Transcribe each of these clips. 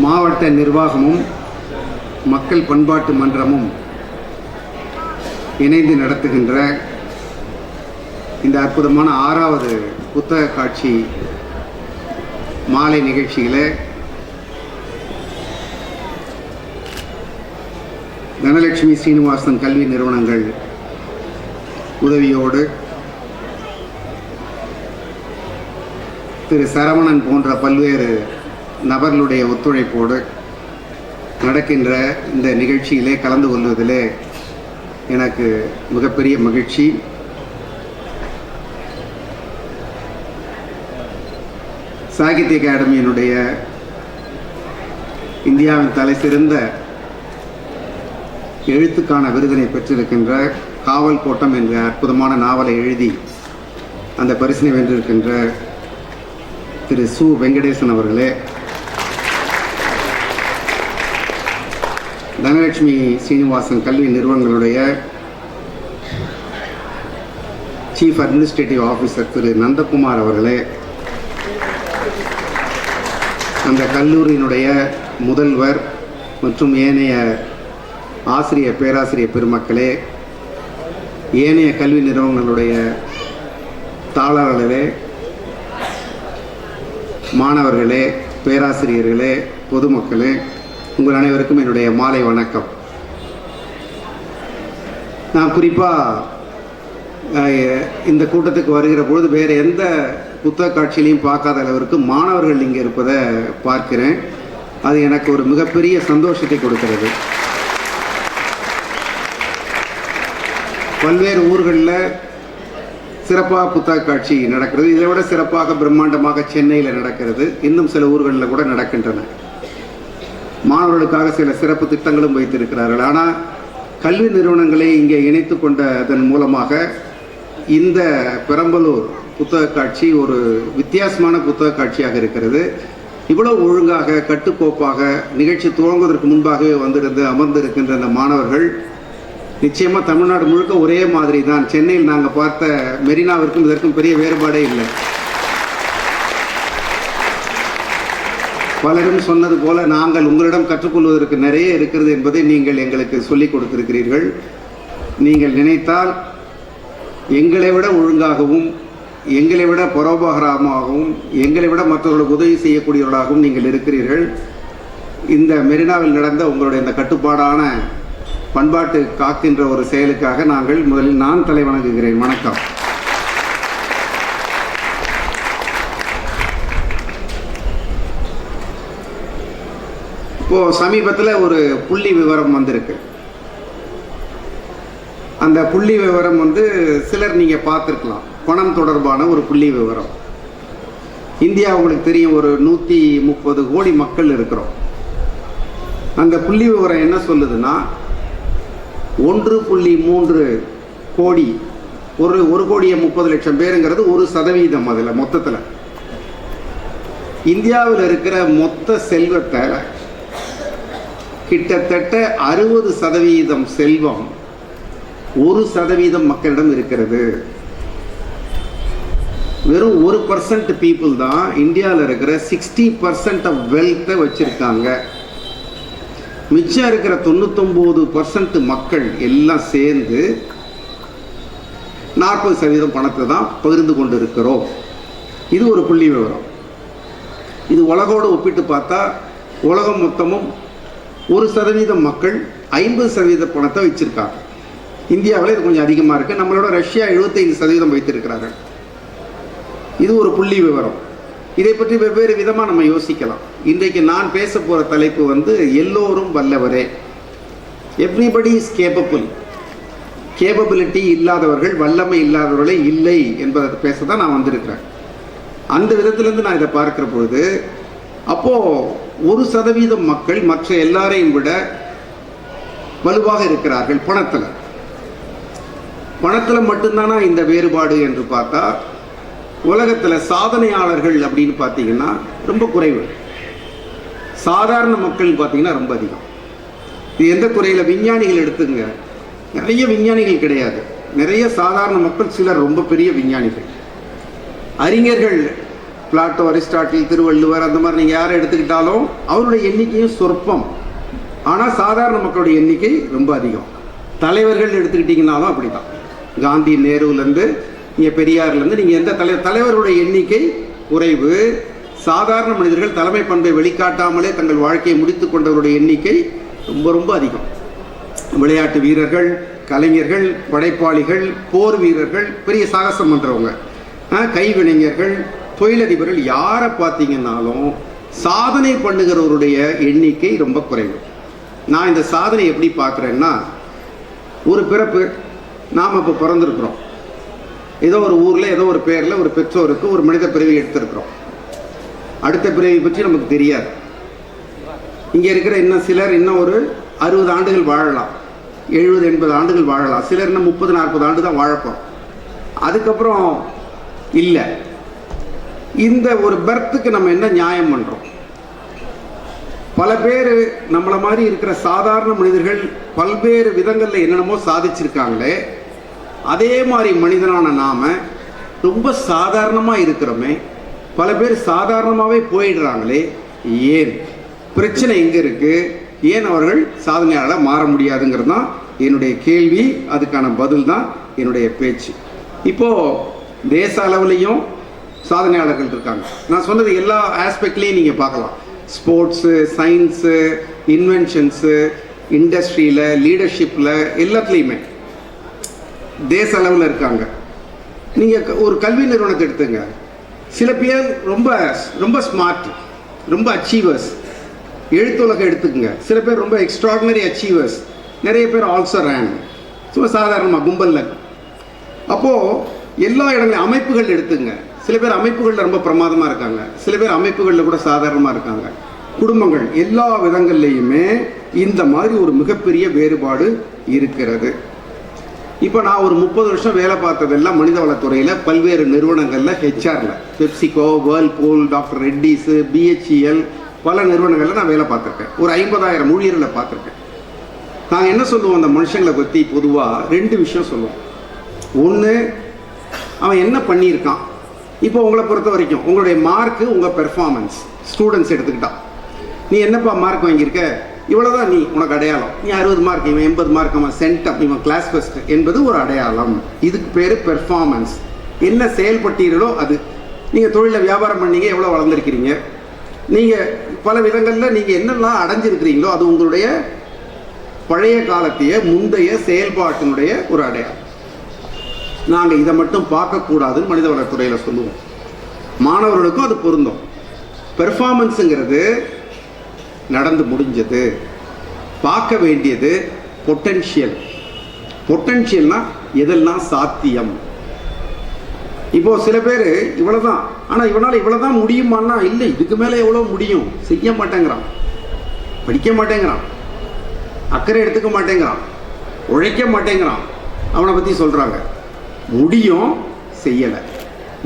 மாவட்ட நிர்வாகமும் மக்கள் பண்பாட்டு மன்றமும் இணைந்து நடத்துகின்ற இந்த அற்புதமான 6வது புத்தக காட்சி மாலை நிகழ்ச்சியில் தனலட்சுமி ஸ்ரீனிவாசன் கல்வி நிறுவனங்கள் உதவியோடு திரு சரவணன் போன்ற பல்வேறு நபர்களுடைய ஒத்துழைப்போடு நடக்கின்ற இந்த நிகழ்ச்சியிலே கலந்து கொள்வதிலே எனக்கு மிகப்பெரிய மகிழ்ச்சி. சாகித்ய அகாடமியினுடைய இந்தியாவின் தலை சிறந்த எழுத்துக்கான விருதினை பெற்றிருக்கின்ற காவல் கோட்டம் என்ற அற்புதமான நாவலை எழுதி அந்த பரிசினை வென்றிருக்கின்ற திரு சு வெங்கடேசன் அவர்களே, தனலட்சுமி ஸ்ரீனிவாசன் கல்வி நிறுவனங்களுடைய சீஃப் அட்மினிஸ்ட்ரேட்டிவ் ஆஃபீஸர் திரு நந்தகுமார் அவர்களே, அந்த கல்லூரியினுடைய முதல்வர் மற்றும் ஏனைய ஆசிரியர் பேராசிரியர் பெருமக்களே, ஏனைய கல்வி நிறுவனங்களுடைய தாளர்களே, மாணவர்களே, பேராசிரியர்களே, பொதுமக்களே, உங்கள் அனைவருக்கும் என்னுடைய மாலை வணக்கம். நான் குறிப்பாக இந்த கூட்டத்துக்கு வருகிற பொழுது வேறு எந்த புத்தக காட்சியிலையும் பார்க்காத அளவிற்கு மாணவர்கள் இங்கே இருப்பதை பார்க்கிறேன். அது எனக்கு ஒரு மிகப்பெரிய சந்தோஷத்தை கொடுக்கிறது. பல்வேறு ஊர்களில் சிறப்பாக புத்தக காட்சி நடக்கிறது. இதை விட சிறப்பாக பிரம்மாண்டமாக சென்னையில் நடக்கிறது. இன்னும் சில ஊர்களில் கூட நடக்கின்றன. மாணவர்களுக்காக சில சிறப்பு திட்டங்களும் வைத்திருக்கிறார்கள். ஆனால் கல்வி நிறுவனங்களை இங்கே இணைத்து கொண்டதன் மூலமாக இந்த பெரம்பலூர் புத்தக காட்சி ஒரு வித்தியாசமான புத்தக காட்சியாக இருக்கிறது. இவ்வளவு ஒழுங்காக கட்டுக்கோப்பாக நிகழ்ச்சி துவங்குவதற்கு முன்பாகவே வந்திருந்து அமர்ந்திருக்கின்ற அந்த மாணவர்கள் நிச்சயமாக தமிழ்நாடு முழுக்க ஒரே மாதிரி தான். சென்னையில் நாங்கள் பார்த்த மெரினாவிற்கும் இதற்கும் பெரிய வேறுபாடே இல்லை. பலரும் சொன்னது போல நாங்கள் உங்களிடம் கற்றுக்கொள்வதற்கு நிறைய இருக்கிறது என்பதை நீங்கள் எங்களுக்கு சொல்லிக் கொடுத்திருக்கிறீர்கள். நீங்கள் நினைத்தால் எங்களை விட ஒழுங்காகவும், எங்களை விட பரோபகாரமாகவும், எங்களை விட மற்றவர்களுக்கு உதவி செய்யக்கூடியவர்களாகவும் நீங்கள் இருக்கிறீர்கள். இந்த மெரினாவில் நடந்த உங்களுடைய இந்த கட்டுப்பாடான பண்பாட்டு காக்கின்ற ஒரு செயலுக்காக முதலில் நான் தலை வணங்குகிறேன். வணக்கம். இப்போ சமீபத்தில் ஒரு புள்ளி விவரம் வந்திருக்கு. அந்த புள்ளி விவரம் சிலர் நீங்கள் பார்த்துருக்கலாம். பணம் தொடர்பான ஒரு புள்ளி விவரம். இந்தியா உங்களுக்கு தெரியும், ஒரு 130 கோடி மக்கள் இருக்கிறோம். அந்த புள்ளி விவரம் என்ன சொல்லுதுன்னா 1.3 கோடி, ஒரு 1,30,00,000 பேருங்கிறது 1%. அதில் மொத்தத்தில் இந்தியாவில் இருக்கிற மொத்த செல்வத்தை கிட்டத்தட்ட 60% செல்வம் 1% மக்களிடம் இருக்கிறது. வெறும் 1% பீப்புள் தான் இந்தியாவில் இருக்கிற 60% ஆஃப் வெல்த்தை வச்சிருக்காங்க. மிச்சம் இருக்கிற 99% மக்கள் எல்லாம் சேர்ந்து 40% பணத்தை தான் பகிர்ந்து கொண்டு இருக்கிறோம். இது ஒரு புள்ளி விவரம். இது உலகோடு ஒப்பிட்டு பார்த்தா உலகம் மொத்தமும் 1% மக்கள் 50% பணத்தை வச்சிருக்காங்க. இந்தியாவில் இது கொஞ்சம் அதிகமாக இருக்குது. நம்மளோட ரஷ்யா 75% வைத்திருக்கிறார்கள். இது ஒரு புள்ளி விவரம். இதை பற்றி வெவ்வேறு விதமாக நம்ம யோசிக்கலாம். இன்றைக்கு நான் பேச போகிற தலைப்பு எல்லோரும் வல்லவரே. Everybody is capable. கேப்பபிலிட்டி இல்லாதவர்கள், வல்லமை இல்லாதவர்களே இல்லை என்பதை பேச தான் நான் வந்திருக்கிறேன். அந்த விதத்திலேருந்து நான் இதை பார்க்கிற பொழுது அப்போது 1% மக்கள் மற்ற எல்லாரையும் விட வலுவாக இருக்கிறார்கள். பணத்தில் மட்டும்தானா இந்த வேறுபாடு என்று பார்த்தா உலகத்தில் சாதனையாளர்கள் அப்படின்னு பார்த்தீங்கன்னா ரொம்ப குறைவு. சாதாரண மக்கள் பார்த்தீங்கன்னா ரொம்ப அதிகம். இது எந்த துறையில்? விஞ்ஞானிகள் எடுத்துங்க, நிறைய விஞ்ஞானிகள் கிடையாது. நிறைய சாதாரண மக்கள், சிலர் ரொம்ப பெரிய விஞ்ஞானிகள். அறிஞர்கள் பிளாட்டோ, அரிஸ்டாட்டில், திருவள்ளுவர், அந்த மாதிரி நீங்கள் யாரை எடுத்துக்கிட்டாலும் அவருடைய எண்ணிக்கையும் சொற்பம். ஆனால் சாதாரண மக்களுடைய எண்ணிக்கை ரொம்ப அதிகம். தலைவர்கள் எடுத்துக்கிட்டிங்கனாலும் அப்படி தான். காந்தி, நேருலேருந்து நீங்கள் பெரியார்லேருந்து நீங்கள் எந்த தலைவருடைய எண்ணிக்கை குறைவு. சாதாரண மனிதர்கள் தலைமை பண்பை வெளிக்காட்டாமலே தங்கள் வாழ்க்கையை முடித்து கொண்டவருடைய எண்ணிக்கை ரொம்ப ரொம்ப அதிகம். விளையாட்டு வீரர்கள், கலைஞர்கள், படைப்பாளிகள், போர் வீரர்கள், பெரிய சாகசம் பண்ணுறவங்க, கைவினைஞர்கள், தொழிலதிபர்கள், யாரை பார்த்தீங்கன்னாலும் சாதனை பண்ணுகிறவருடைய எண்ணிக்கை ரொம்ப குறைவு. நான் இந்த சாதனை எப்படி பார்க்குறேன்னா, ஒரு பிறப்பு, நாம் இப்போ பிறந்திருக்கிறோம், ஏதோ ஒரு ஊரில் ஏதோ ஒரு பேரில் ஒரு பெற்றோருக்கு ஒரு மனித பிறவி எடுத்திருக்கிறோம். அடுத்த பிறவி பற்றி நமக்கு தெரியாது. இங்கே இருக்கிற இன்னும் சிலர் இன்னும் ஒரு 60 ஆண்டுகள் வாழலாம், 70-80 ஆண்டுகள் வாழலாம். சிலர் இன்னும் 30-40 ஆண்டு தான் வாழப்போம். அதுக்கப்புறம் இல்லை. இந்த ஒரு பர்த்துக்கு நம்ம என்ன நியாயம் பண்ணுறோம்? பல பேர் நம்மளை மாதிரி இருக்கிற சாதாரண மனிதர்கள் பல்வேறு விதங்களில் என்னென்னமோ சாதிச்சிருக்காங்களே, அதே மாதிரி மனிதனான நாம் ரொம்ப சாதாரணமாக இருக்கிறோமே. பல பேர் சாதாரணமாகவே போயிடுறாங்களே, ஏன்? பிரச்சனை எங்கே இருக்குது? ஏன் அவர்கள் சாதனையாளராக மாற முடியாதுங்கிறது தான் என்னுடைய கேள்வி. அதுக்கான பதில் தான் என்னுடைய பேச்சு. இப்போது தேச அளவுலேயும் சாதனையாளர்கள் இருக்காங்க. நான் சொன்னது எல்லா ஆஸ்பெக்ட்லேயும் நீங்கள் பார்க்கலாம். ஸ்போர்ட்ஸு, சயின்ஸு, இன்வென்ஷன்ஸு, இண்டஸ்ட்ரியில், லீடர்ஷிப்பில், எல்லாத்துலேயுமே தேச அளவில் இருக்காங்க. நீங்கள் ஒரு கல்வி நிறுவனத்தை எடுத்துங்க. சில பேர் ரொம்ப ரொம்ப ஸ்மார்ட், ரொம்ப அச்சீவர்ஸ். எழுத்துலகம் எடுத்துக்கங்க, சில பேர் ரொம்ப எக்ஸ்ட்ராடினரி அச்சீவர்ஸ். நிறைய பேர் ஆல்சோ ரேங்க், சும்மா சாதாரணமாக கும்பலில். அப்போது எல்லா இடங்களையும் அமைப்புகள் எடுத்துங்க. சில பேர் அமைப்புகளில் ரொம்ப பிரமாதமாக இருக்காங்க, சில பேர் அமைப்புகளில் கூட சாதாரணமாக இருக்காங்க. குடும்பங்கள், எல்லா விதங்கள்லேயுமே இந்த மாதிரி ஒரு மிகப்பெரிய வேறுபாடு இருக்கிறது. இப்போ நான் ஒரு 30 வருஷம் வேலை பார்த்ததெல்லாம் மனிதவளத்துறையில், பல்வேறு நிறுவனங்களில், ஹெச்ஆரில், பெப்சிகோ, வேர்ல்பூல், டாக்டர் ரெட்டிஸு, பிஹெச்இஎல், பல நிறுவனங்களில் நான் வேலை பார்த்துருக்கேன். ஒரு 50,000 ஊழியர்களை பார்த்துருக்கேன். நாங்கள் என்ன சொல்லுவோம் அந்த மனுஷங்களை பற்றி? பொதுவாக 2 விஷயம் சொல்லுவோம். ஒன்று, அவன் என்ன பண்ணியிருக்கான். இப்போ உங்களை பொறுத்த வரைக்கும் உங்களுடைய மார்க்கு, உங்கள் பெர்ஃபார்மன்ஸ். ஸ்டூடெண்ட்ஸ் எடுத்துக்கிட்டான், நீ என்னப்பா மார்க் வாங்கியிருக்க, இவ்வளோதான் நீ உனக்கு அடையாளம். நீ 60 மார்க், இவன் 80 மார்க், அவன் சென்டம், இவன் கிளாஸ் ஃபஸ்ட்டு என்பது ஒரு அடையாளம். இதுக்கு பேர் பெர்ஃபார்மன்ஸ். என்ன செயல்பட்டீர்களோ அது. நீங்கள் தொழிலில் வியாபாரம் பண்ணீங்க, எவ்வளோ வளர்ந்துருக்கிறீங்க, நீங்கள் பல விதங்களில் நீங்கள் என்னெல்லாம் அடைஞ்சிருக்கிறீங்களோ அது உங்களுடைய பழைய காலத்தைய முந்தைய செயல்பாட்டினுடைய ஒரு அடையாளம். நாங்கள் இதை மட்டும் பார்க்கக்கூடாதுன்னு மனிதவளத்துறையில் சொல்லுவோம். மாணவர்களுக்கும் அது பொருந்தும். பெர்ஃபார்மன்ஸுங்கிறது நடந்து முடிஞ்சது. பார்க்க வேண்டியது பொட்டென்ஷியல். பொட்டென்ஷியல்னா எதெல்லாம் சாத்தியம். இப்போது சில பேர் இவ்வளோதான், ஆனால் இவனால் இவ்வளோதான் முடியுமான்னா, இல்லை இதுக்கு மேலே எவ்வளோ முடியும், செய்ய மாட்டேங்கிறான், படிக்க மாட்டேங்கிறான், அக்கறை எடுத்துக்க மாட்டேங்கிறான், உழைக்க மாட்டேங்கிறான். அவனை பற்றி சொல்கிறாங்க. முடியும், செய்யலை.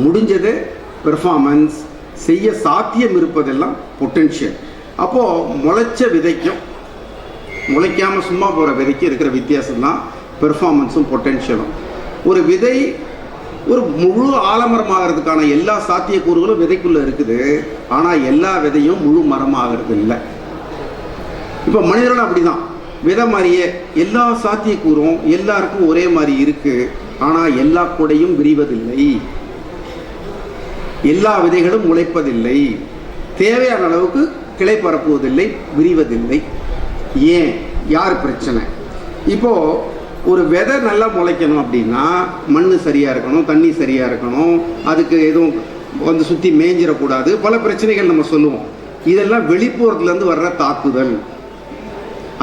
முடிஞ்சது பெர்ஃபார்மன்ஸ், செய்ய சாத்தியம் இருப்பதெல்லாம் பொட்டென்ஷியல். அப்போது முளைச்ச விதைக்கும் முளைக்காமல் சும்மா போகிற விதைக்கும் இருக்கிற வித்தியாசம் தான் பெர்ஃபார்மன்ஸும் பொட்டென்ஷியலும். ஒரு விதை ஒரு முழு ஆலமரமாகிறதுக்கான எல்லா சாத்தியக்கூறுகளும் விதைக்குள்ளே இருக்குது. ஆனால் எல்லா விதையும் முழு மரமாகிறது இல்லை. இப்போ மனிதர்களும் அப்படி தான். விதை மாதிரியே எல்லா சாத்தியக்கூறும் எல்லாருக்கும் ஒரே மாதிரி இருக்குது. ஆனால் எல்லா கொடையும் விரிவதில்லை, எல்லா விதைகளும் முளைப்பதில்லை, தேவையான அளவுக்கு கிளை பரப்புவதில்லை, விரிவதில்லை. ஏன்? யார் பிரச்சனை? இப்போது ஒரு விதை நல்லா முளைக்கணும் அப்படின்னா மண் சரியாக இருக்கணும், தண்ணி சரியாக இருக்கணும், அதுக்கு எதுவும் வந்து சுற்றி மேய்ஞ்சிடக்கூடாது, பல பிரச்சனைகள் நம்ம சொல்லுவோம். இதெல்லாம் வெளிப்புறத்துலேருந்து வர்ற தாக்குதல்,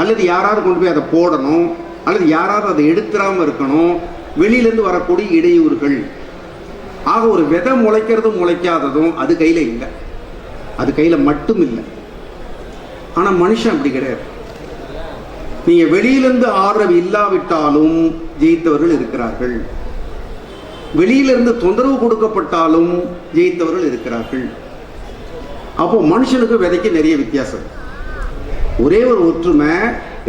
அல்லது யாராவது கொண்டு போய் அதை போடணும், அல்லது யாராவது அதை எடுத்துடாமல் இருக்கணும், வெளியிலேருந்து வரக்கூடிய இடையூறுகள். ஆக ஒரு விதை முளைக்கிறதும் முளைக்காததும் அது கையில் இல்லை, அது கையில் மட்டும் இல்லை. ஆனால் மனுஷன் அப்படி கிடையாது. நீங்கள் வெளியிலிருந்து ஆதரவு இல்லாவிட்டாலும் ஜெயித்தவர்கள் இருக்கிறார்கள், வெளியிலிருந்து தொந்தரவு கொடுக்கப்பட்டாலும் ஜெயித்தவர்கள் இருக்கிறார்கள். அப்போ மனுஷனுக்கு விதைக்கு நிறைய வித்தியாசம். ஒரே ஒரு ஒற்றுமை,